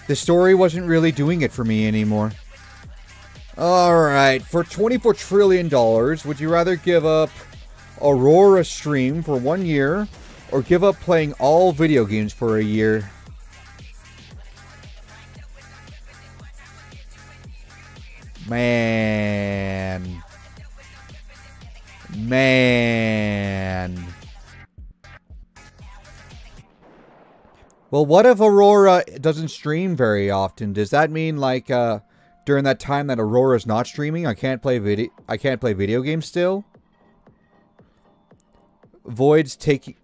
The story wasn't really doing it for me anymore. Alright, for $24 trillion, would you rather give up Aurora Stream for 1 year or give up playing all video games for a year? Man. Well, what if Aurora doesn't stream very often? Does that mean like during that time that Aurora's not streaming, I can't play video games still? Void's talking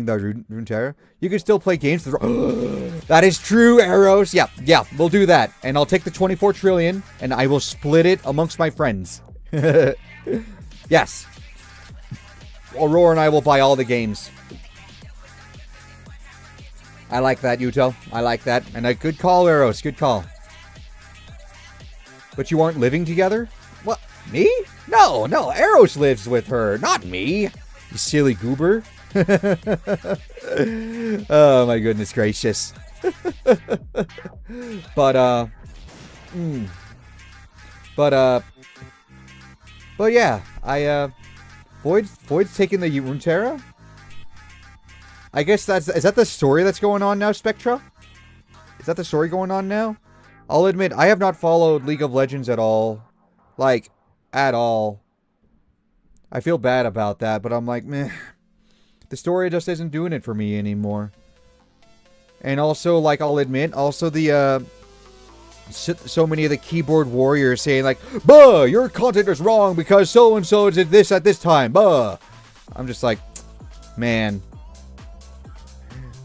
the Runeterra. You can still play games. That is true, Arrows. Yeah, we'll do that. And I'll take the 24 trillion and I will split it amongst my friends. Yes. Aurora and I will buy all the games. I like that, Yuto. I like that. And a good call, Arrows. Good call. But you aren't living together? What? Me? No. Arrows lives with her, not me. You silly goober. Oh my goodness gracious. But yeah, Void's taking the Runeterra? I guess is that the story that's going on now, Spectra? Is that the story going on now? I'll admit, I have not followed League of Legends at all. Like, at all. I feel bad about that, but I'm like, meh. The story just isn't doing it for me anymore. And also, like, I'll admit, also the, so many of the keyboard warriors saying, like, "Buh, your content is wrong because so-and-so did this at this time, buh." I'm just like, man.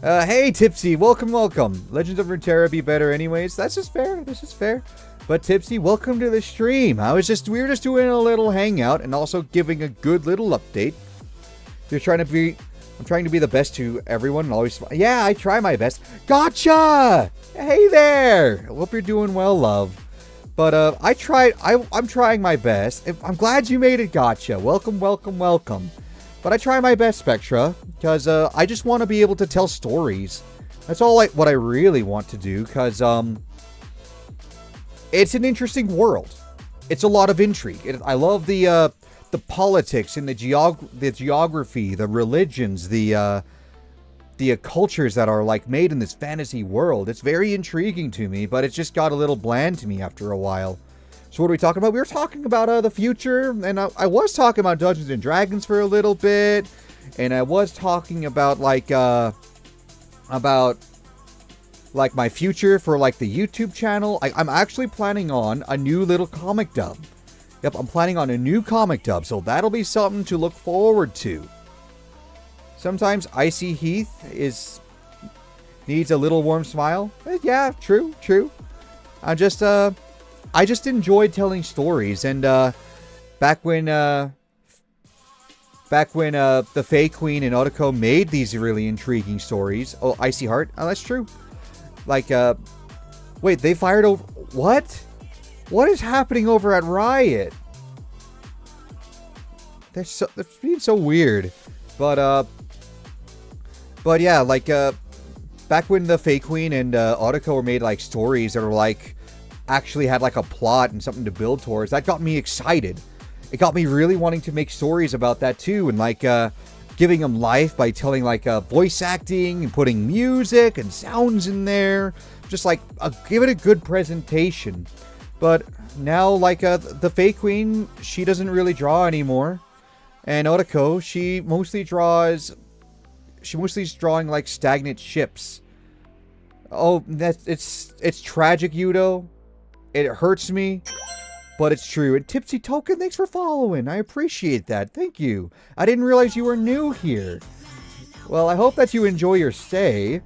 Hey, Tipsy, welcome. Legends of Runeterra be better anyways. That's just fair. This is fair. But Tipsy, welcome to the stream. We were just doing a little hangout and also giving a good little update. I'm trying to be the best to everyone and always. Yeah, I try my best. Gotcha! Hey there! Hope you're doing well, love. But I'm trying my best. I'm glad you made it, Gotcha. Welcome. But I try my best, Spectra, because I just want to be able to tell stories. That's all what I really want to do, because it's an interesting world. It's a lot of intrigue. I love the politics and the geography, the religions, the cultures that are like made in this fantasy world. It's very intriguing to me, but it's just got a little bland to me after a while. So what are we talking about? We were talking about the future, and I was talking about Dungeons and Dragons for a little bit, and I was talking about like my future for like the YouTube channel. I'm actually planning on a new little comic dub. Yep, I'm planning on a new comic dub, so that'll be something to look forward to. Sometimes Icy Heath needs a little warm smile. Yeah, true. I just enjoyed telling stories, and back when the Fae Queen and Otoko made these really intriguing stories. Oh, Icy Heart. Oh, that's true. Like, wait, they fired over. What? What is happening over at Riot? They're being so weird. But yeah, like, back when the Fae Queen and Otoko were made like stories that were like actually had like a plot and something to build towards, that got me excited. It got me really wanting to make stories about that too, and like giving them life by telling like voice acting and putting music and sounds in there, just like give it a good presentation. But now like the Fae Queen, she doesn't really draw anymore, and Otoko, she mostly is drawing like stagnant ships. Oh, it's tragic, Yudo. It hurts me, but it's true. And Tipsy Token, thanks for following. I appreciate that. Thank you. I didn't realize you were new here. Well, I hope that you enjoy your stay.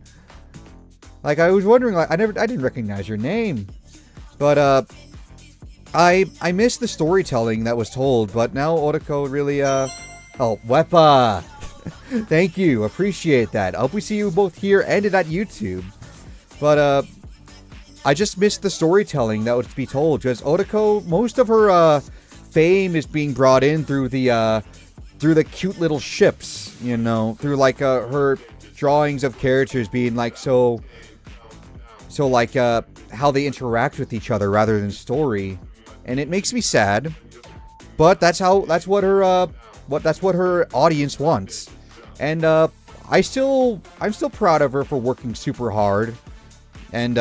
Like, I was wondering, like, I didn't recognize your name. But, I missed the storytelling that was told, but now Otoko really, oh, Wepa! Thank you. Appreciate that. I hope we see you both here and at YouTube. But, I just missed the storytelling that would be told, because Otoko, most of her fame is being brought in through the cute little ships, you know, through like her drawings of characters being like so like how they interact with each other rather than story. and it makes me sad. But that's what her audience wants, and I'm still proud of her for working super hard, and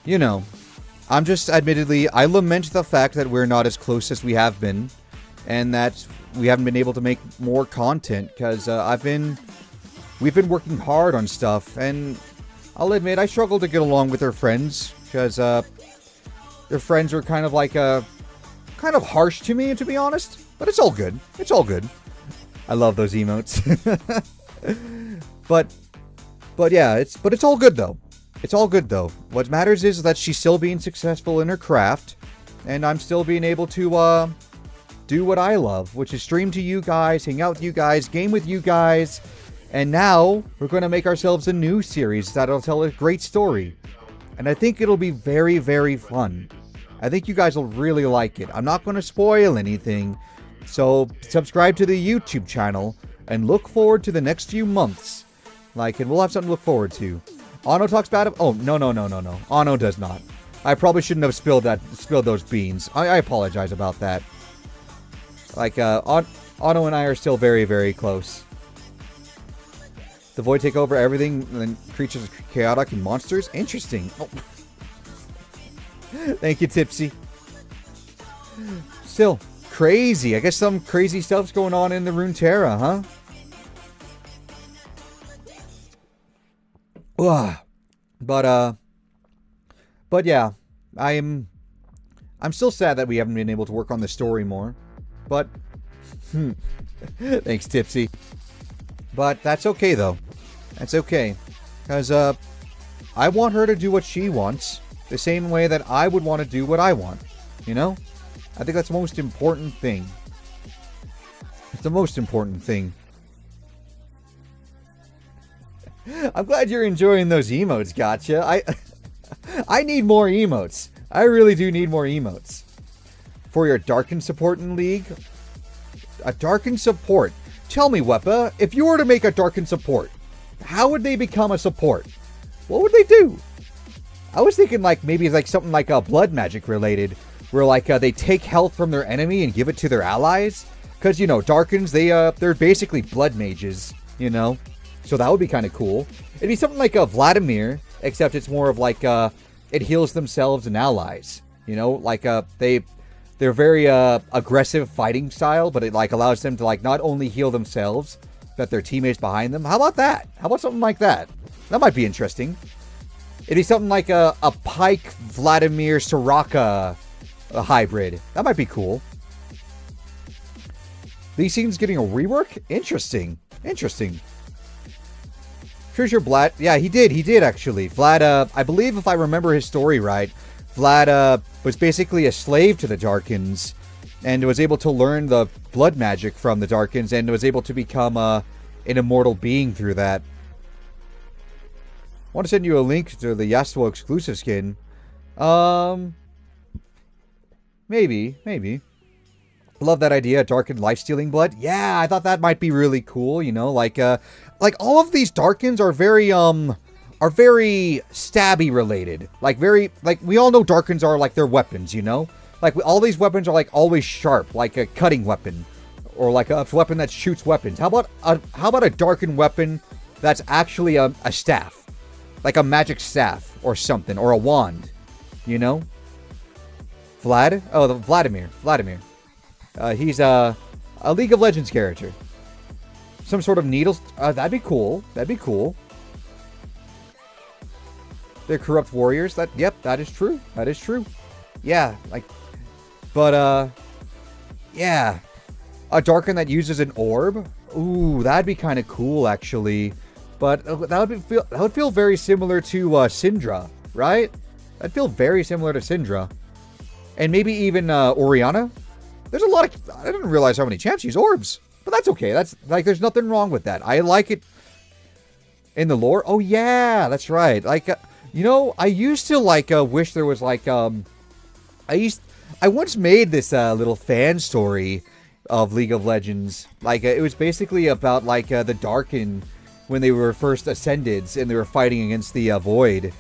you know, I'm just admittedly I lament the fact that we're not as close as we have been, and that we haven't been able to make more content because we've been working hard on stuff, and I'll admit I struggle to get along with her friends because their friends are kind of harsh to me, to be honest. But it's all good. It's all good. I love those emotes. but yeah, it's all good though. It's all good though. What matters is that she's still being successful in her craft, and I'm still being able to do what I love, which is stream to you guys, hang out with you guys, game with you guys. And now we're going to make ourselves a new series that'll tell a great story. And I think it'll be very, very fun. I think you guys will really like it. I'm not going to spoil anything. So subscribe to the YouTube channel and look forward to the next few months. And we'll have something to look forward to. Anno talks bad of... Oh, no. Anno does not. I probably shouldn't have spilled those beans. I apologize about that. Anno and I are still very, very close. The Void take over everything, and then creatures are chaotic and monsters? Interesting. Oh. Thank you, Tipsy. Still, crazy. I guess some crazy stuff's going on in the Runeterra, huh? Ugh. But yeah, I'm still sad that we haven't been able to work on the story more. But, thanks, Tipsy. But that's okay, though. That's okay. Because, I want her to do what she wants, the same way that I would want to do what I want. You know? I think that's the most important thing. It's the most important thing. I'm glad you're enjoying those emotes, Gotcha. I need more emotes. I really do need more emotes. For your Darkin support in League? A Darkin support? Tell me, Weppa, if you were to make a Darkin support, how would they become a support? What would they do? I was thinking maybe something like a blood magic related, where they take health from their enemy and give it to their allies. Because, Darkins, they're basically blood mages, So that would be kind of cool. It'd be something like a Vladimir, except it's more of it heals themselves and allies. They're very aggressive fighting style, but it allows them to not only heal themselves, but their teammates behind them. How about that? How about something like that? That might be interesting. It'd be something like a Pyke Vladimir Soraka hybrid. That might be cool. Lee Sin's getting a rework? Interesting. Pretty sure Vlad... Yeah, he did actually. Vlad, I believe if I remember his story right, Vlad was basically a slave to the Darkins and was able to learn the blood magic from the Darkins and was able to become an immortal being through that. I want to send you a link to the Yasuo exclusive skin. Maybe. Love that idea, Darkin life-stealing blood. Yeah, I thought that might be really cool, all of these Darkins are very stabby related. We all know Darkins are their weapons, all these weapons are always sharp, like a cutting weapon. Or a weapon that shoots weapons. How about a Darkin weapon that's actually a staff? Like a magic staff or something, or a wand, Vlad? Oh, Vladimir. He's a League of Legends character. Some sort of needles. That'd be cool. They're corrupt warriors. Yep, that is true. Yeah, yeah. A Darkin that uses an orb? Ooh, that'd be kind of cool, actually. But that would feel very similar to Syndra, right? That'd feel very similar to Syndra. And maybe even Orianna? There's a lot of... I didn't realize how many champs use orbs. But that's okay. That's there's nothing wrong with that. I like it in the lore. Oh, yeah, that's right. I used to wish there was I once made this little fan story of League of Legends. It was basically about the Darkin when they were first ascended and they were fighting against the Void.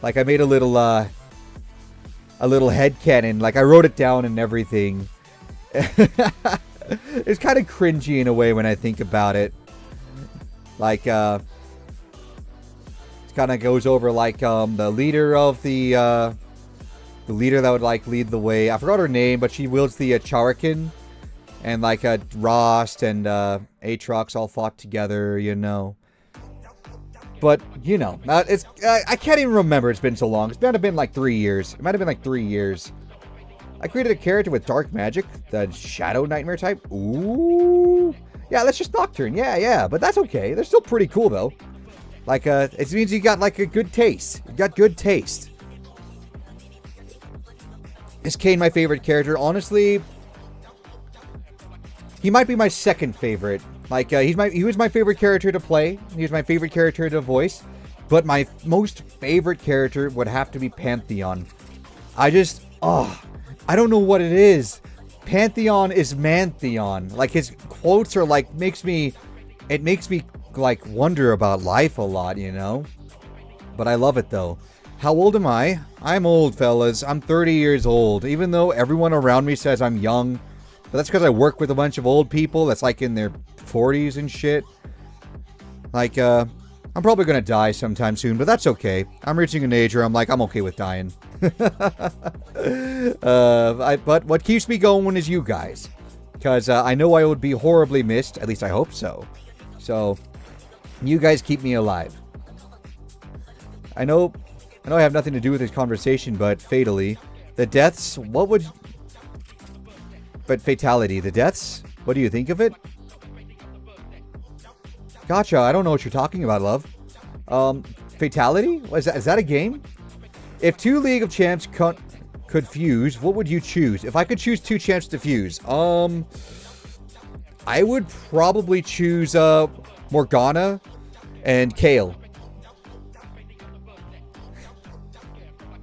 I made a little a little headcanon. Like, I wrote it down and everything. It's kind of cringy in a way when I think about it. Like, it kind of goes over, like, the leader of the leader that would, like, lead the way. I forgot her name, but she wields the Charikin. And, like, Rost and Aatrox all fought together, you know. But, you know, it's I can't even remember. It's been so long. It's might have been like 3 years. It might have been like 3 years. I created a character with dark magic, the Shadow Nightmare type. Ooh. Yeah, that's just Nocturne. Yeah. But that's okay. They're still pretty cool, though. Like, it means you got, like, a good taste. You got good taste. Is Kain my favorite character? Honestly, he might be my second favorite. Like, he was my favorite character to play. He was my favorite character to voice. But my most favorite character would have to be Pantheon. I don't know what it is. Pantheon is Mantheon. Like, his quotes are like, it makes me like wonder about life a lot, you know? But I love it though. How old am I? I'm old, fellas. I'm 30 years old. Even though everyone around me says I'm young. But that's because I work with a bunch of old people that's like in their 40s and shit. Like, I'm probably going to die sometime soon, but that's okay. I'm reaching an age where I'm like, I'm okay with dying. But what keeps me going is you guys. Because I know I would be horribly missed. At least I hope so. So, you guys keep me alive. I know I have nothing to do with this conversation, but fatally. The deaths, But fatality, the deaths? What do you think of it? Gotcha, I don't know what you're talking about, love. Fatality? Is that a game? If two League of Champs could fuse, what would you choose? If I could choose two champs to fuse, I would probably choose, Morgana and Kayle.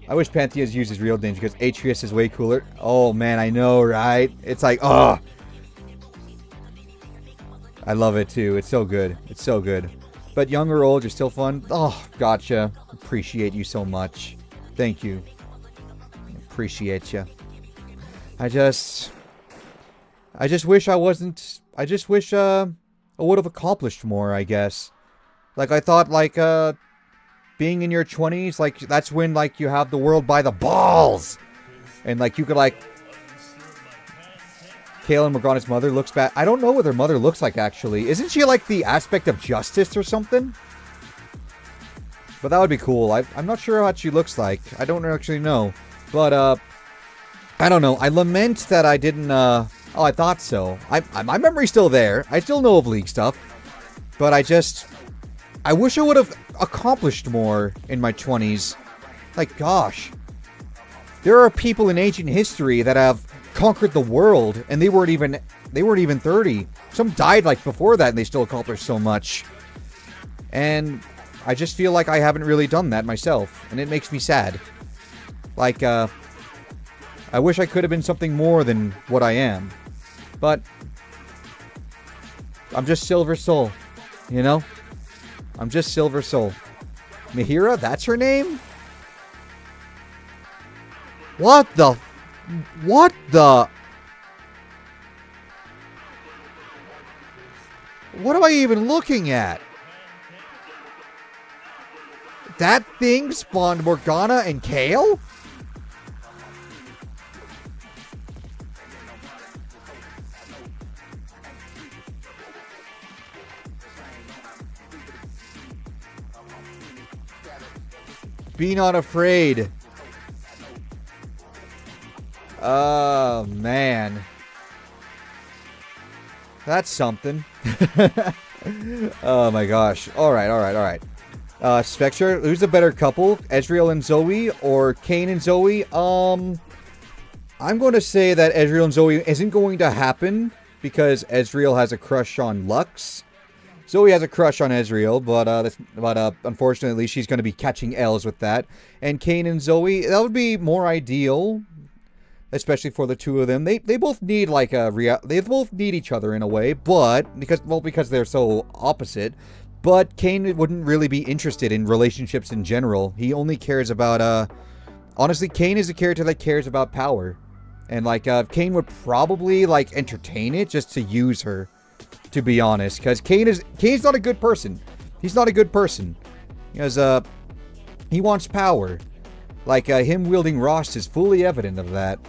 I wish Pantheon used his real names because Atreus is way cooler. Oh man, I know, right? It's like, I love it too. It's so good. It's so good. But young or old, you're still fun. Oh, gotcha. Appreciate you so much. Thank you. Appreciate you. I just wish I wasn't. I just wish I would have accomplished more, I guess. Like, I thought, like, being in your 20s, like, that's when, like, you have the world by the balls. And, like, you could, like... Kayle and Morgana's mother looks bad. I don't know what her mother looks like, actually. Isn't she, like, the aspect of justice or something? But that would be cool. I'm not sure what she looks like. I don't actually know. But, I don't know. I lament that I didn't, Oh, I thought so. My memory's still there. I still know of League stuff. But I wish I would have accomplished more in my 20s. Like, gosh. There are people in ancient history that have conquered the world, and they weren't even 30. Some died, like, before that, and they still accomplished so much. And I just feel like I haven't really done that myself, and it makes me sad. Like, I wish I could have been something more than what I am. But I'm just Silver Soul, you know? I'm just Silver Soul. Mihira, that's her name? What the... What am I even looking at? That thing spawned Morgana and Kayle? Be not afraid. Oh, man. That's something. Oh, my gosh. Alright. Spectre, who's the better couple? Ezreal and Zoe or Kain and Zoe? I'm going to say that Ezreal and Zoe isn't going to happen because Ezreal has a crush on Lux. Zoe has a crush on Ezreal, but unfortunately she's going to be catching L's with that. And Kain and Zoe, that would be more ideal, especially for the two of them. They both need like they both need each other in a way, but because they're so opposite. But Kain wouldn't really be interested in relationships in general. He only cares about honestly, Kain is a character that cares about power. And, like, Kain would probably, like, entertain it just to use her, to be honest. Because Kain's not a good person. He's not a good person. Because, he wants power. Like, him wielding Rost is fully evident of that.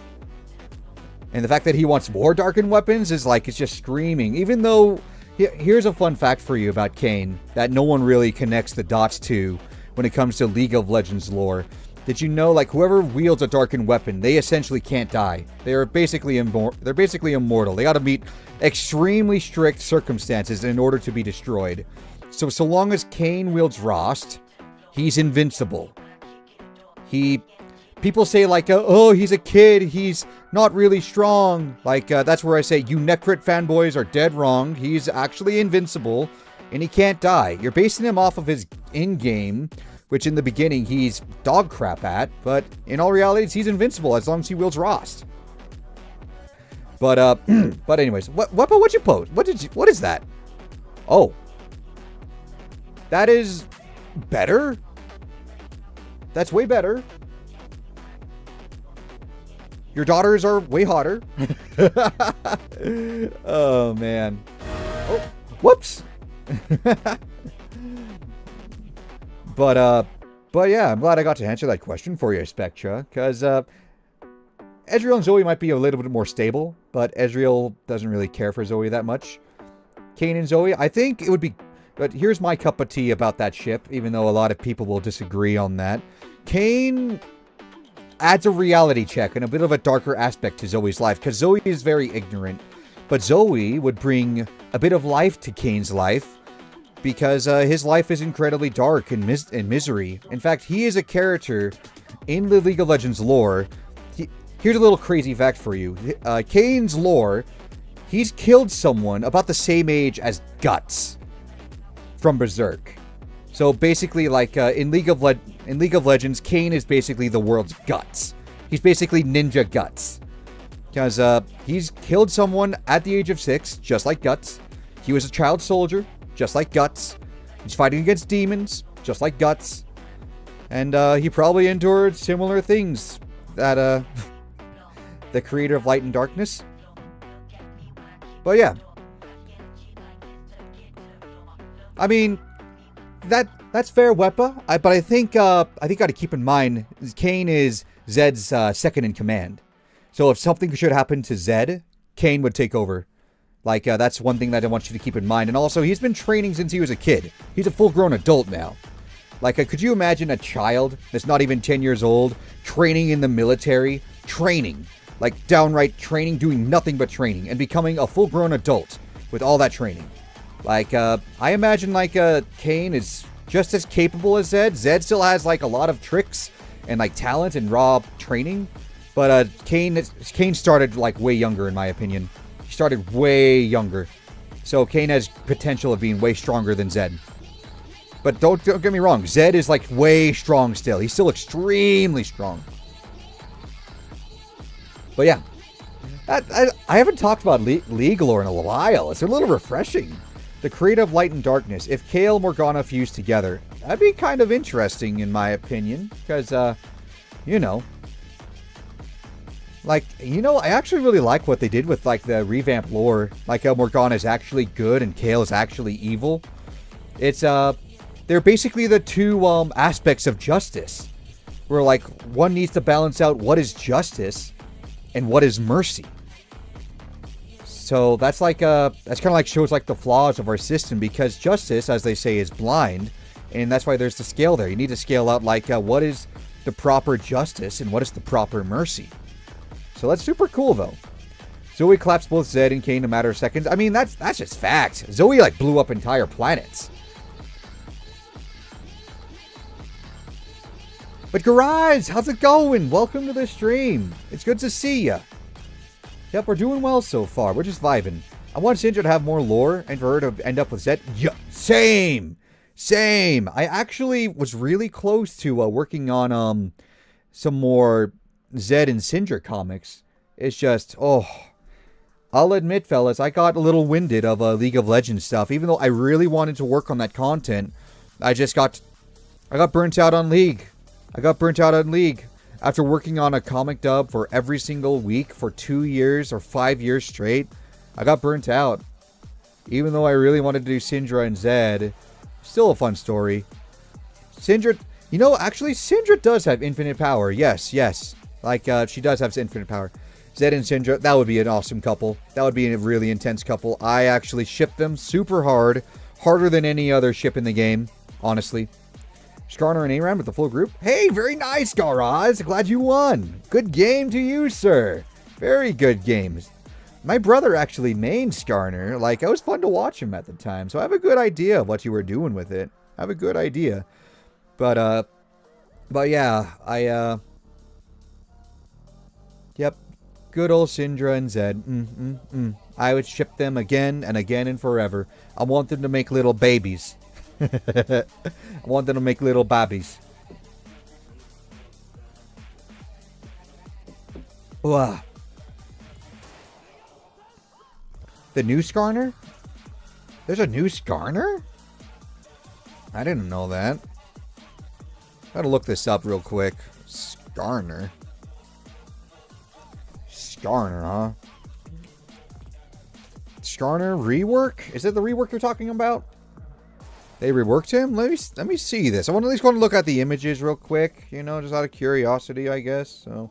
And the fact that he wants more darkened weapons is, like, it's just screaming. Even though, here's a fun fact for you about Kain that no one really connects the dots to when it comes to League of Legends lore. Did you know, like, whoever wields a darkened weapon, they essentially can't die. They're basically immortal. They gotta meet extremely strict circumstances in order to be destroyed. So long as Kain wields Rost, he's invincible. People say, like, oh, he's a kid, he's not really strong. Like, that's where I say, you Necrit fanboys are dead wrong. He's actually invincible, and he can't die. You're basing him off of his in-game, which in the beginning he's dog crap at, but in all realities, he's invincible as long as he wields Rost. But, but anyways, what'd you post? What is that? Oh. That is better? That's way better. Your daughters are way hotter. Oh, man. Oh, whoops. But yeah, I'm glad I got to answer that question for you, Spectra. Because, Ezreal and Zoe might be a little bit more stable, but Ezreal doesn't really care for Zoe that much. Kain and Zoe, I think it would be... But here's my cup of tea about that ship, even though a lot of people will disagree on that. Kain adds a reality check and a bit of a darker aspect to Zoe's life, because Zoe is very ignorant. But Zoe would bring a bit of life to Kain's life, because his life is incredibly dark and misery. In fact, he is a character in the League of Legends lore. Here's a little crazy fact for you. Kain's lore, he's killed someone about the same age as Guts from Berserk. So basically, like, in League of Legends, Kain is basically the world's Guts. He's basically Ninja Guts. Because he's killed someone at the age of 6, just like Guts. He was a child soldier, just like Guts. He's fighting against demons, just like Guts. And he probably endured similar things that the creator of Light and Darkness. But yeah. I mean, that's fair, Wepa. But I think got to keep in mind, Kain is Zed's second in command. So if something should happen to Zed, Kain would take over. Like, that's one thing that I want you to keep in mind. And also, he's been training since he was a kid. He's a full-grown adult now. Like, could you imagine a child that's not even 10 years old training in the military? Training. Like, downright training, doing nothing but training, and becoming a full-grown adult with all that training. Like, I imagine, like, Kain is just as capable as Zed. Zed still has, like, a lot of tricks and, like, talent and raw training. But, Kain started, like, way younger, in my opinion. He started way younger. So, Kain has potential of being way stronger than Zed. But don't get me wrong. Zed is, like, way strong still. He's still extremely strong. But, yeah. I haven't talked about League lore in a while. It's a little refreshing. The creator of Light and Darkness. If Kayle and Morgana fuse together, that'd be kind of interesting, in my opinion. Because, you know... Like, you know, I actually really like what they did with, like, the revamp lore. Like, Morgana is actually good and Kayle is actually evil. It's, they're basically the two, aspects of justice. Where, like, one needs to balance out what is justice and what is mercy. So, that's like, that's kind of like shows, like, the flaws of our system. Because justice, as they say, is blind. And that's why there's the scale there. You need to scale out, like, what is the proper justice and what is the proper mercy. So that's super cool, though. Zoe claps both Zed and Kain in a matter of seconds. I mean, that's just fact. Zoe, like, blew up entire planets. But Garage, how's it going? Welcome to the stream. It's good to see ya. Yep, we're doing well so far. We're just vibing. I want Syndra to have more lore and for her to end up with Zed. Yeah, same. I actually was really close to working on some more Zed and Syndra comics. It's just, I'll admit, fellas, I got a little winded of League of Legends stuff. Even though I really wanted to work on that content, I got burnt out on League. After working on a comic dub for every single week for 2 years or 5 years straight, I got burnt out. Even though I really wanted to do Syndra and Zed, still a fun story. Syndra, you know, actually Syndra does have infinite power. Yes, yes. Like, she does have infinite power. Zed and Syndra, that would be an awesome couple. That would be a really intense couple. I actually ship them super hard. Harder than any other ship in the game, honestly. Skarner and Aram with the full group. Hey, very nice, Garaz. Glad you won. Good game to you, sir. Very good games. My brother actually mained Skarner. Like, it was fun to watch him at the time. So I have a good idea of what you were doing with it. I have a good idea. But yeah, yep. Good old Syndra and Zed. I would ship them again and again and forever. I want them to make little babies. I want them to make little babies. Wow. The new Skarner? There's a new Skarner? I didn't know that. Gotta look this up real quick. Skarner. Skarner, huh? Skarner rework? Is it the rework you're talking about? They reworked him? Let me see this. I want to at least go and look at the images real quick. You know, just out of curiosity, I guess. So,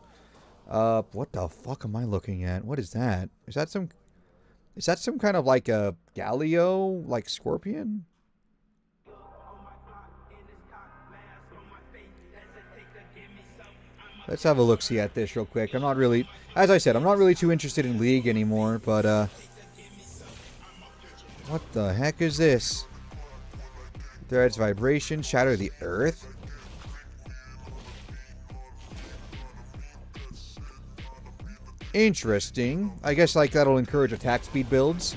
what the fuck am I looking at? What is that? Is that some kind of like a Galio, like scorpion? Let's have a look-see at this real quick. I'm not really, as I said, I'm not really too interested in League anymore, but, what the heck is this? Threads vibration, shatter the earth. Interesting. I guess like that'll encourage attack speed builds.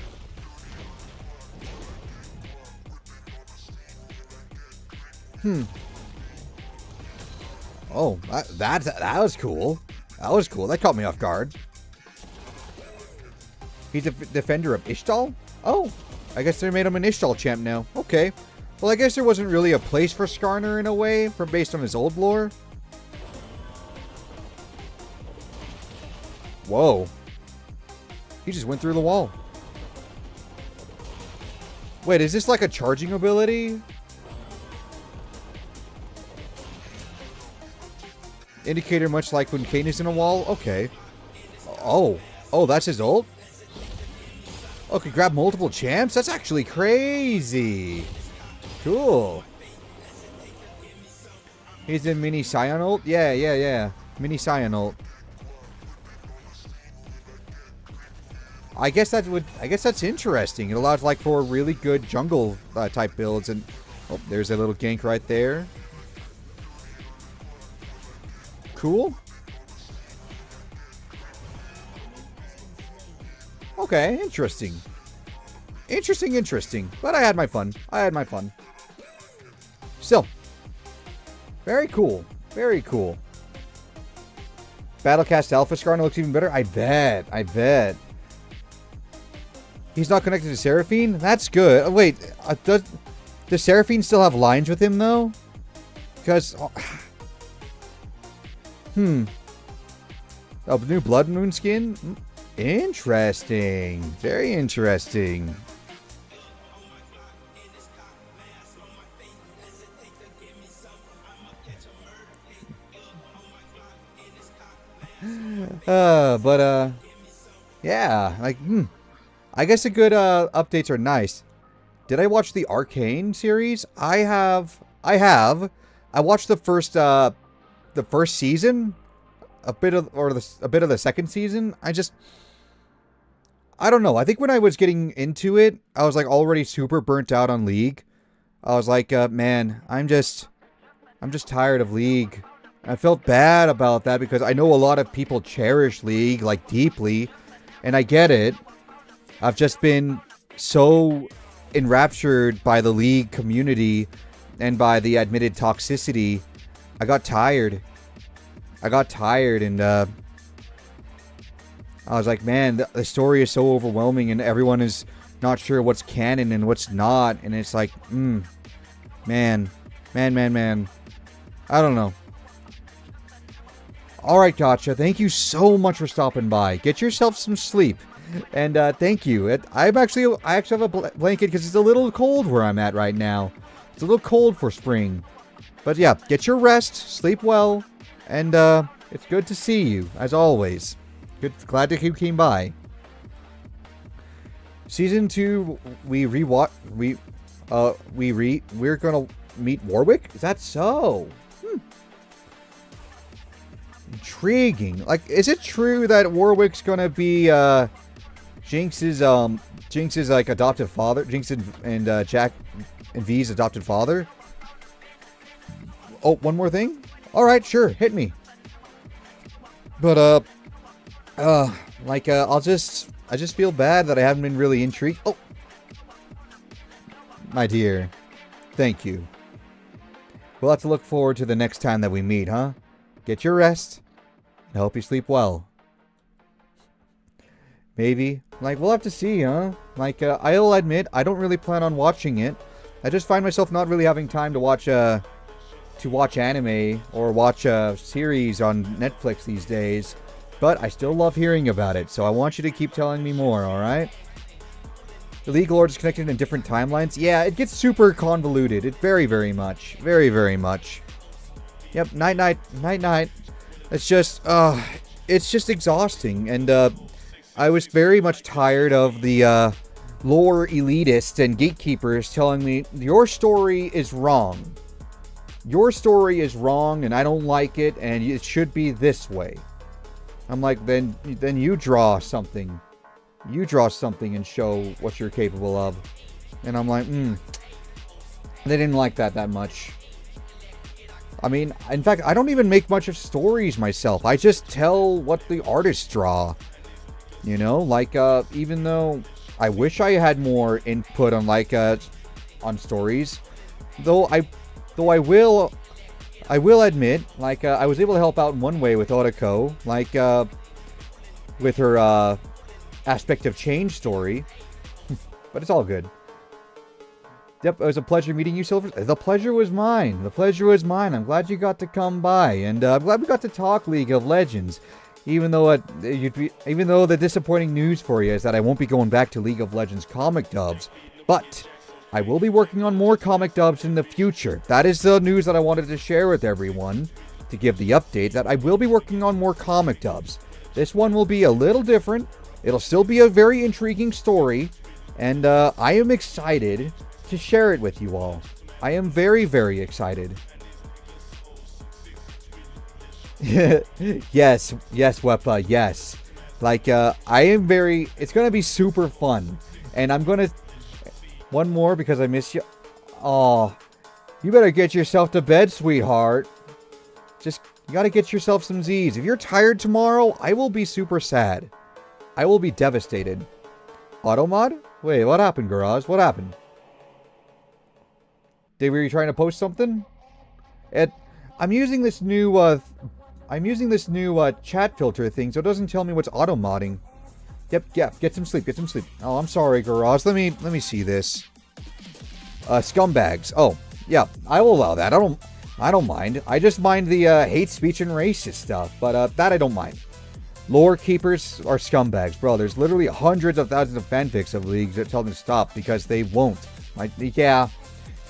Oh, that was cool. That was cool. That caught me off guard. He's a defender of Ishtal? Oh, I guess they made him an Ishtal champ now. Okay. Well, I guess there wasn't really a place for Skarner in a way, based on his old lore. Whoa. He just went through the wall. Wait, is this like a charging ability? Indicator much like when Kane is in a wall? Okay. Oh, that's his ult? Oh, can grab multiple champs? That's actually crazy. Cool. He's in Mini Scion ult? Yeah. Mini Scion ult. I guess that's interesting. It allows like for really good jungle type builds, and oh, there's a little gank right there. Cool. Okay, interesting. Interesting. But I had my fun. Still. Very cool. Battlecast Alpha Skarner looks even better. I bet. He's not connected to Seraphine? That's good. Wait, does Seraphine still have lines with him, though? Because... Oh, new Blood Moon skin? Interesting. Very interesting. Yeah, like, I guess the good updates are nice. Did I watch the Arcane series? I have. I watched the first season, a bit of the second season. I don't know. I think when I was getting into it, I was like already super burnt out on League. I was like, man, I'm just tired of League. I felt bad about that because I know a lot of people cherish League like deeply, and I get it. I've just been so enraptured by the League community and by the admitted toxicity. I got tired and I was like, man, the story is so overwhelming and everyone is not sure what's canon and what's not, and it's like, man. I don't know. All right, Gotcha. Thank you so much for stopping by. Get yourself some sleep. And thank you. I actually have a blanket because it's a little cold where I'm at right now. It's a little cold for spring. But yeah, get your rest, sleep well, and it's good to see you, as always. Glad that you came by. Season 2, we're gonna meet Warwick? Is that so? Intriguing. Like, is it true that Warwick's gonna be Jinx's like adopted father? Jinx and Jack and V's adopted father? Oh, one more thing? Alright, sure, hit me. But I just feel bad that I haven't been really intrigued. Oh, my dear, thank you. We'll have to look forward to the next time that we meet, huh? Get your rest, and hope you sleep well. Maybe. Like, we'll have to see, huh? Like, I'll admit, I don't really plan on watching it. I just find myself not really having time to watch anime or watch a series on Netflix these days. But I still love hearing about it, so I want you to keep telling me more, alright? The League Lords is connected in different timelines. Yeah, it gets super convoluted. It very, very much. Very, very much. Yep, night. It's just exhausting. And, I was very much tired of the, lore elitists and gatekeepers telling me, your story is wrong. Your story is wrong, and I don't like it, and it should be this way. I'm like, then you draw something. You draw something and show what you're capable of. And I'm like, They didn't like that much. I mean, in fact, I don't even make much of stories myself. I just tell what the artists draw. You know, like, even though I wish I had more input on, like, on stories. Though I will admit, like, I was able to help out in one way with Otoko, like, with her, aspect of change story. But it's all good. Yep, it was a pleasure meeting you, Silver. The pleasure was mine. The pleasure was mine. I'm glad you got to come by, and I'm glad we got to talk League of Legends. Even though the disappointing news for you is that I won't be going back to League of Legends comic dubs, but I will be working on more comic dubs in the future. That is the news that I wanted to share with everyone, to give the update that I will be working on more comic dubs. This one will be a little different. It'll still be a very intriguing story, and I am excited to share it with you all. I am very, very excited. Yes, Wepa, yes. Like, I am very... It's gonna be super fun. And I'm gonna... One more, because I miss you. Oh, you better get yourself to bed, sweetheart. You gotta get yourself some Z's. If you're tired tomorrow, I will be super sad. I will be devastated. Automod? Wait, what happened, Garage? What happened? Were you trying to post something? I'm using this new chat filter thing, so it doesn't tell me what's auto-modding. Yep, get some sleep, Oh, I'm sorry, Garage. Let me see this. Scumbags. Oh, yeah, I will allow that. I don't mind. I just mind the hate speech and racist stuff, but that I don't mind. Lore keepers are scumbags, bro. There's literally hundreds of thousands of fanfics of leagues that tell them to stop because they won't.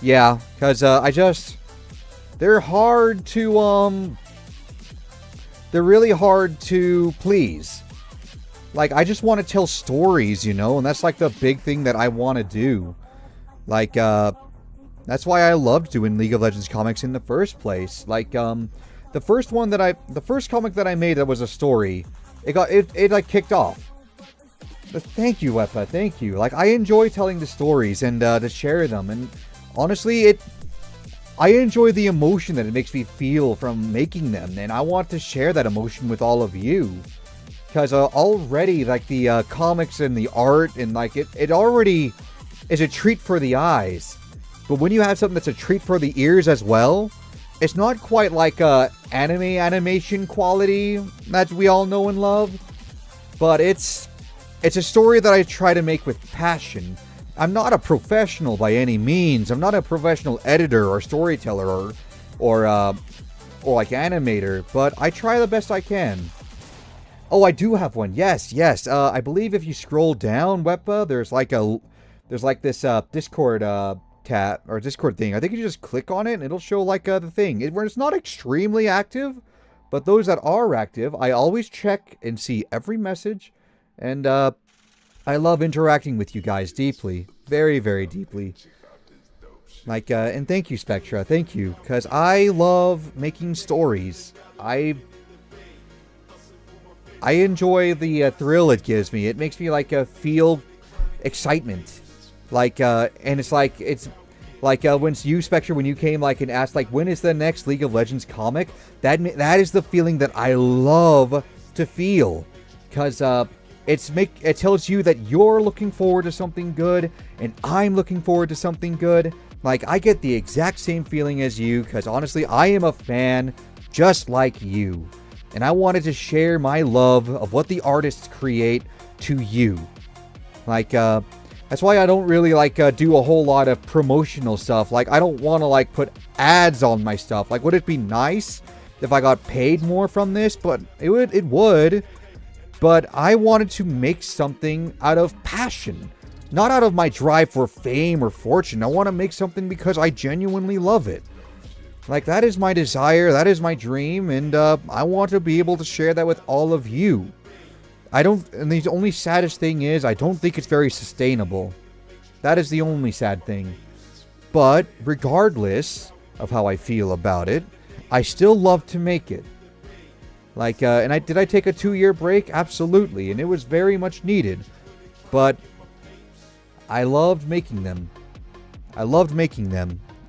Yeah, because they're hard to they're really hard to please. Like, I just want to tell stories, you know, and that's like the big thing that I want to do. Like, that's why I loved doing League of Legends comics in the first place. Like, the first comic that I made that was a story, it like kicked off. But thank you, Wepa, thank you. Like, I enjoy telling the stories and to share them, and honestly, I enjoy the emotion that it makes me feel from making them, and I want to share that emotion with all of you. Because already, like, the comics and the art, and like, it already is a treat for the eyes. But when you have something that's a treat for the ears as well, it's not quite like anime animation quality that we all know and love. But it's a story that I try to make with passion. I'm not a professional by any means. I'm not a professional editor or storyteller or or like animator, but I try the best I can. Oh, I do have one. Yes, yes. I believe if you scroll down, Weppa, there's like this Discord tab or Discord thing. I think you just click on it and it'll show like the thing. Where it's not extremely active, but those that are active, I always check and see every message, and I love interacting with you guys deeply, very, very deeply. Like, and thank you, Spectra, thank you, because I love making stories. I enjoy the thrill it gives me. It makes me like feel excitement, like, and it's like when you, Spectra, when you came like and asked like when is the next League of Legends comic, that is the feeling that I love to feel, because it tells you that you're looking forward to something good, and I'm looking forward to something good. Like, I get the exact same feeling as you, because honestly, I am a fan just like you. And I wanted to share my love of what the artists create to you. Like, that's why I don't really, like, do a whole lot of promotional stuff. Like, I don't want to, like, put ads on my stuff. Like, would it be nice if I got paid more from this? But it would. But I wanted to make something out of passion. Not out of my drive for fame or fortune. I want to make something because I genuinely love it. Like, that is my desire, that is my dream, and I want to be able to share that with all of you. And the only saddest thing is, I don't think it's very sustainable. That is the only sad thing. But, regardless of how I feel about it, I still love to make it. Like, did I take a 2-year break? Absolutely, and it was very much needed. But I loved making them.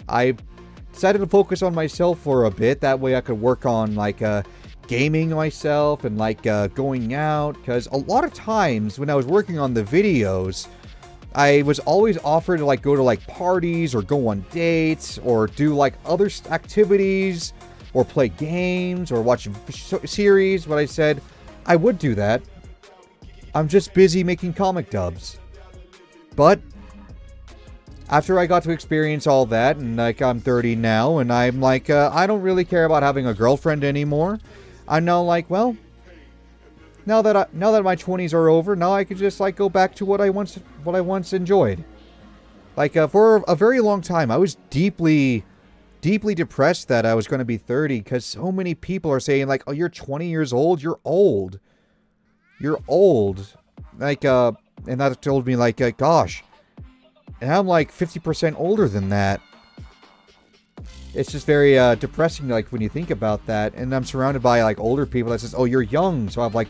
I decided to focus on myself for a bit. That way I could work on, like, gaming myself and, like, going out. Because a lot of times when I was working on the videos, I was always offered to, like, go to, like, parties or go on dates or do, like, other activities or play games or watch series. But I said I would do that. I'm just busy making comic dubs. But after I got to experience all that, and like I'm 30 now, and I'm like, I don't really care about having a girlfriend anymore. I'm now like, well, now that my 20s are over, now I could just like go back to what I once enjoyed. Like, for a very long time, I was deeply depressed that I was going to be 30, because so many people are saying like, oh, you're 20 years old, you're old. Like, and that told me like, gosh, and I'm like 50% older than that. It's just very depressing, like, when you think about that. And I'm surrounded by like older people that says, oh, you're young. So I have like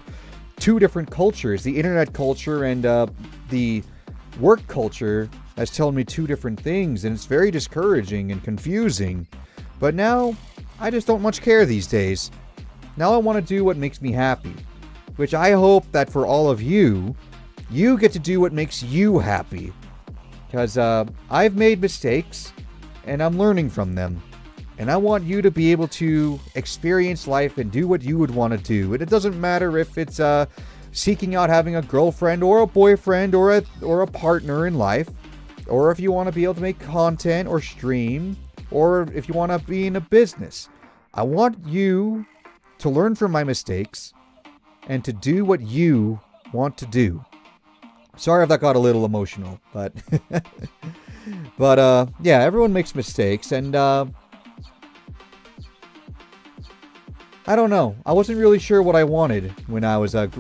two different cultures, the internet culture and the work culture, that's telling me two different things, and it's very discouraging and confusing. But now I just don't much care these days. Now I want to do what makes me happy, which I hope that for all of you, you get to do what makes you happy. Because I've made mistakes, and I'm learning from them. And I want you to be able to experience life and do what you would want to do. And it doesn't matter if it's seeking out having a girlfriend or a boyfriend or a partner in life. Or if you want to be able to make content or stream. Or if you want to be in a business. I want you to learn from my mistakes and to do what you want to do. Sorry if that got a little emotional, but yeah, everyone makes mistakes, and I don't know. I wasn't really sure what I wanted when I was in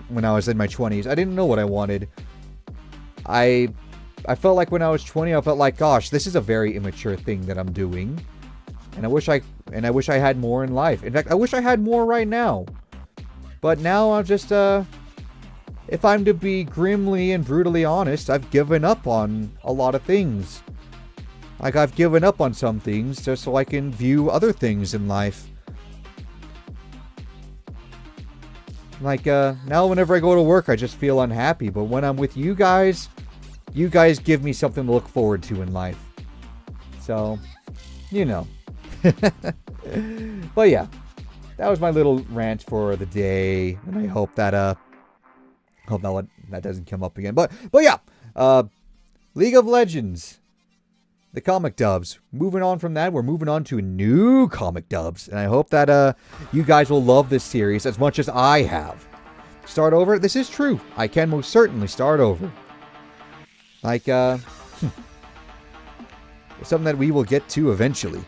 my 20s. I didn't know what I wanted. I felt like when I was 20, I felt like, gosh, this is a very immature thing that I'm doing, and I wish I had more in life. In fact, I wish I had more right now. But now I'm just if I'm to be grimly and brutally honest, I've given up on a lot of things. Like, I've given up on some things just so I can view other things in life. Like, now whenever I go to work, I just feel unhappy. But when I'm with you guys give me something to look forward to in life. So, you know. But yeah, that was my little rant for the day. And I hope that, that doesn't come up again. But yeah, League of Legends. the comic dubs. Moving on from that, we're moving on to new comic dubs. And I hope that you guys will love this series as much as I have. Start over? This is true. I can most certainly start over. Like, it's something that we will get to eventually.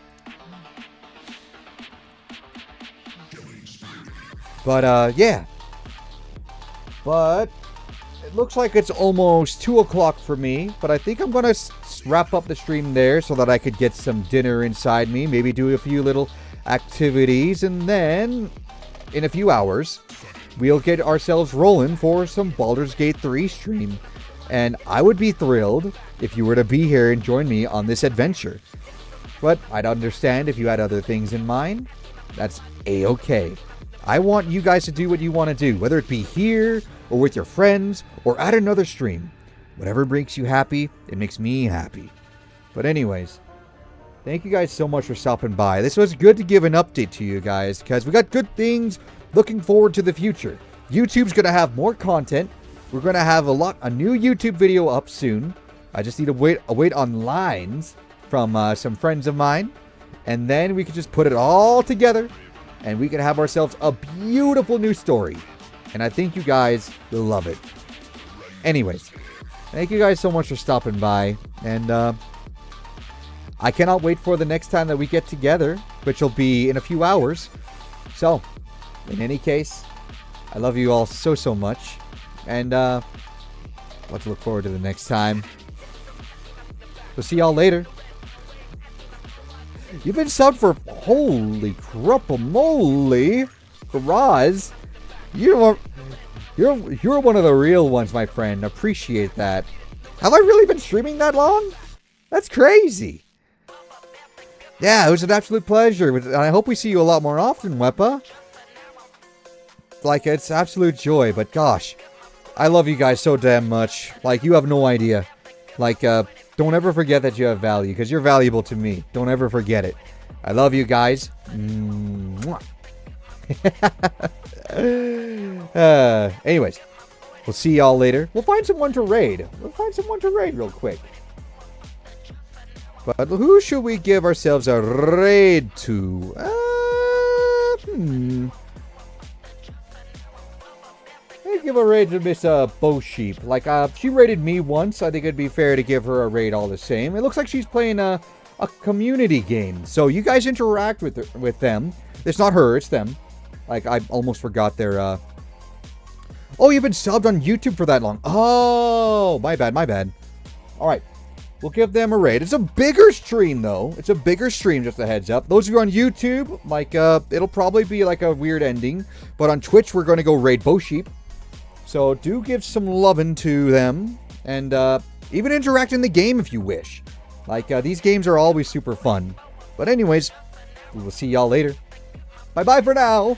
But, yeah. But it looks like it's almost 2 o'clock for me. But I think I'm going to wrap up the stream there so that I could get some dinner inside me. Maybe do a few little activities. And then, in a few hours, we'll get ourselves rolling for some Baldur's Gate 3 stream. And I would be thrilled if you were to be here and join me on this adventure. But I'd understand if you had other things in mind. That's A-okay. I want you guys to do what you want to do, whether it be here, or with your friends, or at another stream. Whatever makes you happy, it makes me happy. But anyways, thank you guys so much for stopping by. This was good to give an update to you guys, because we got good things looking forward to the future. YouTube's going to have more content. We're going to have a new YouTube video up soon. I just need to wait on lines from some friends of mine. And then we can just put it all together. And we can have ourselves a beautiful new story. And I think you guys will love it. Anyways, thank you guys so much for stopping by. And I cannot wait for the next time that we get together, which will be in a few hours. So, in any case, I love you all so, so much. And let's look forward to the next time. We'll see y'all later. You've been subbed for holy crap-a-moly, Raz. You're one of the real ones, my friend. Appreciate that. Have I really been streaming that long? That's crazy. Yeah, it was an absolute pleasure. And I hope we see you a lot more often, Wepa. Like, it's absolute joy, but gosh. I love you guys so damn much. Like, you have no idea. Like, don't ever forget that you have value, because you're valuable to me. Don't ever forget it. I love you guys. Anyways, we'll see y'all later. We'll find someone to raid. Real quick. But who should we give ourselves a raid to? I'd give a raid to Miss Bo Sheep. Like, she raided me once. I think it'd be fair to give her a raid all the same. It looks like she's playing a community game. So you guys interact with them. It's not her, it's them. Like, I almost forgot their, Oh, you've been subbed on YouTube for that long. Oh, my bad. Alright. We'll give them a raid. It's a bigger stream, though. It's a bigger stream, just a heads up. Those of you on YouTube, like, it'll probably be like a weird ending. But on Twitch, we're going to go raid Bo Sheep. So do give some loving to them. And even interact in the game if you wish. Like, these games are always super fun. But anyways, we will see y'all later. Bye-bye for now.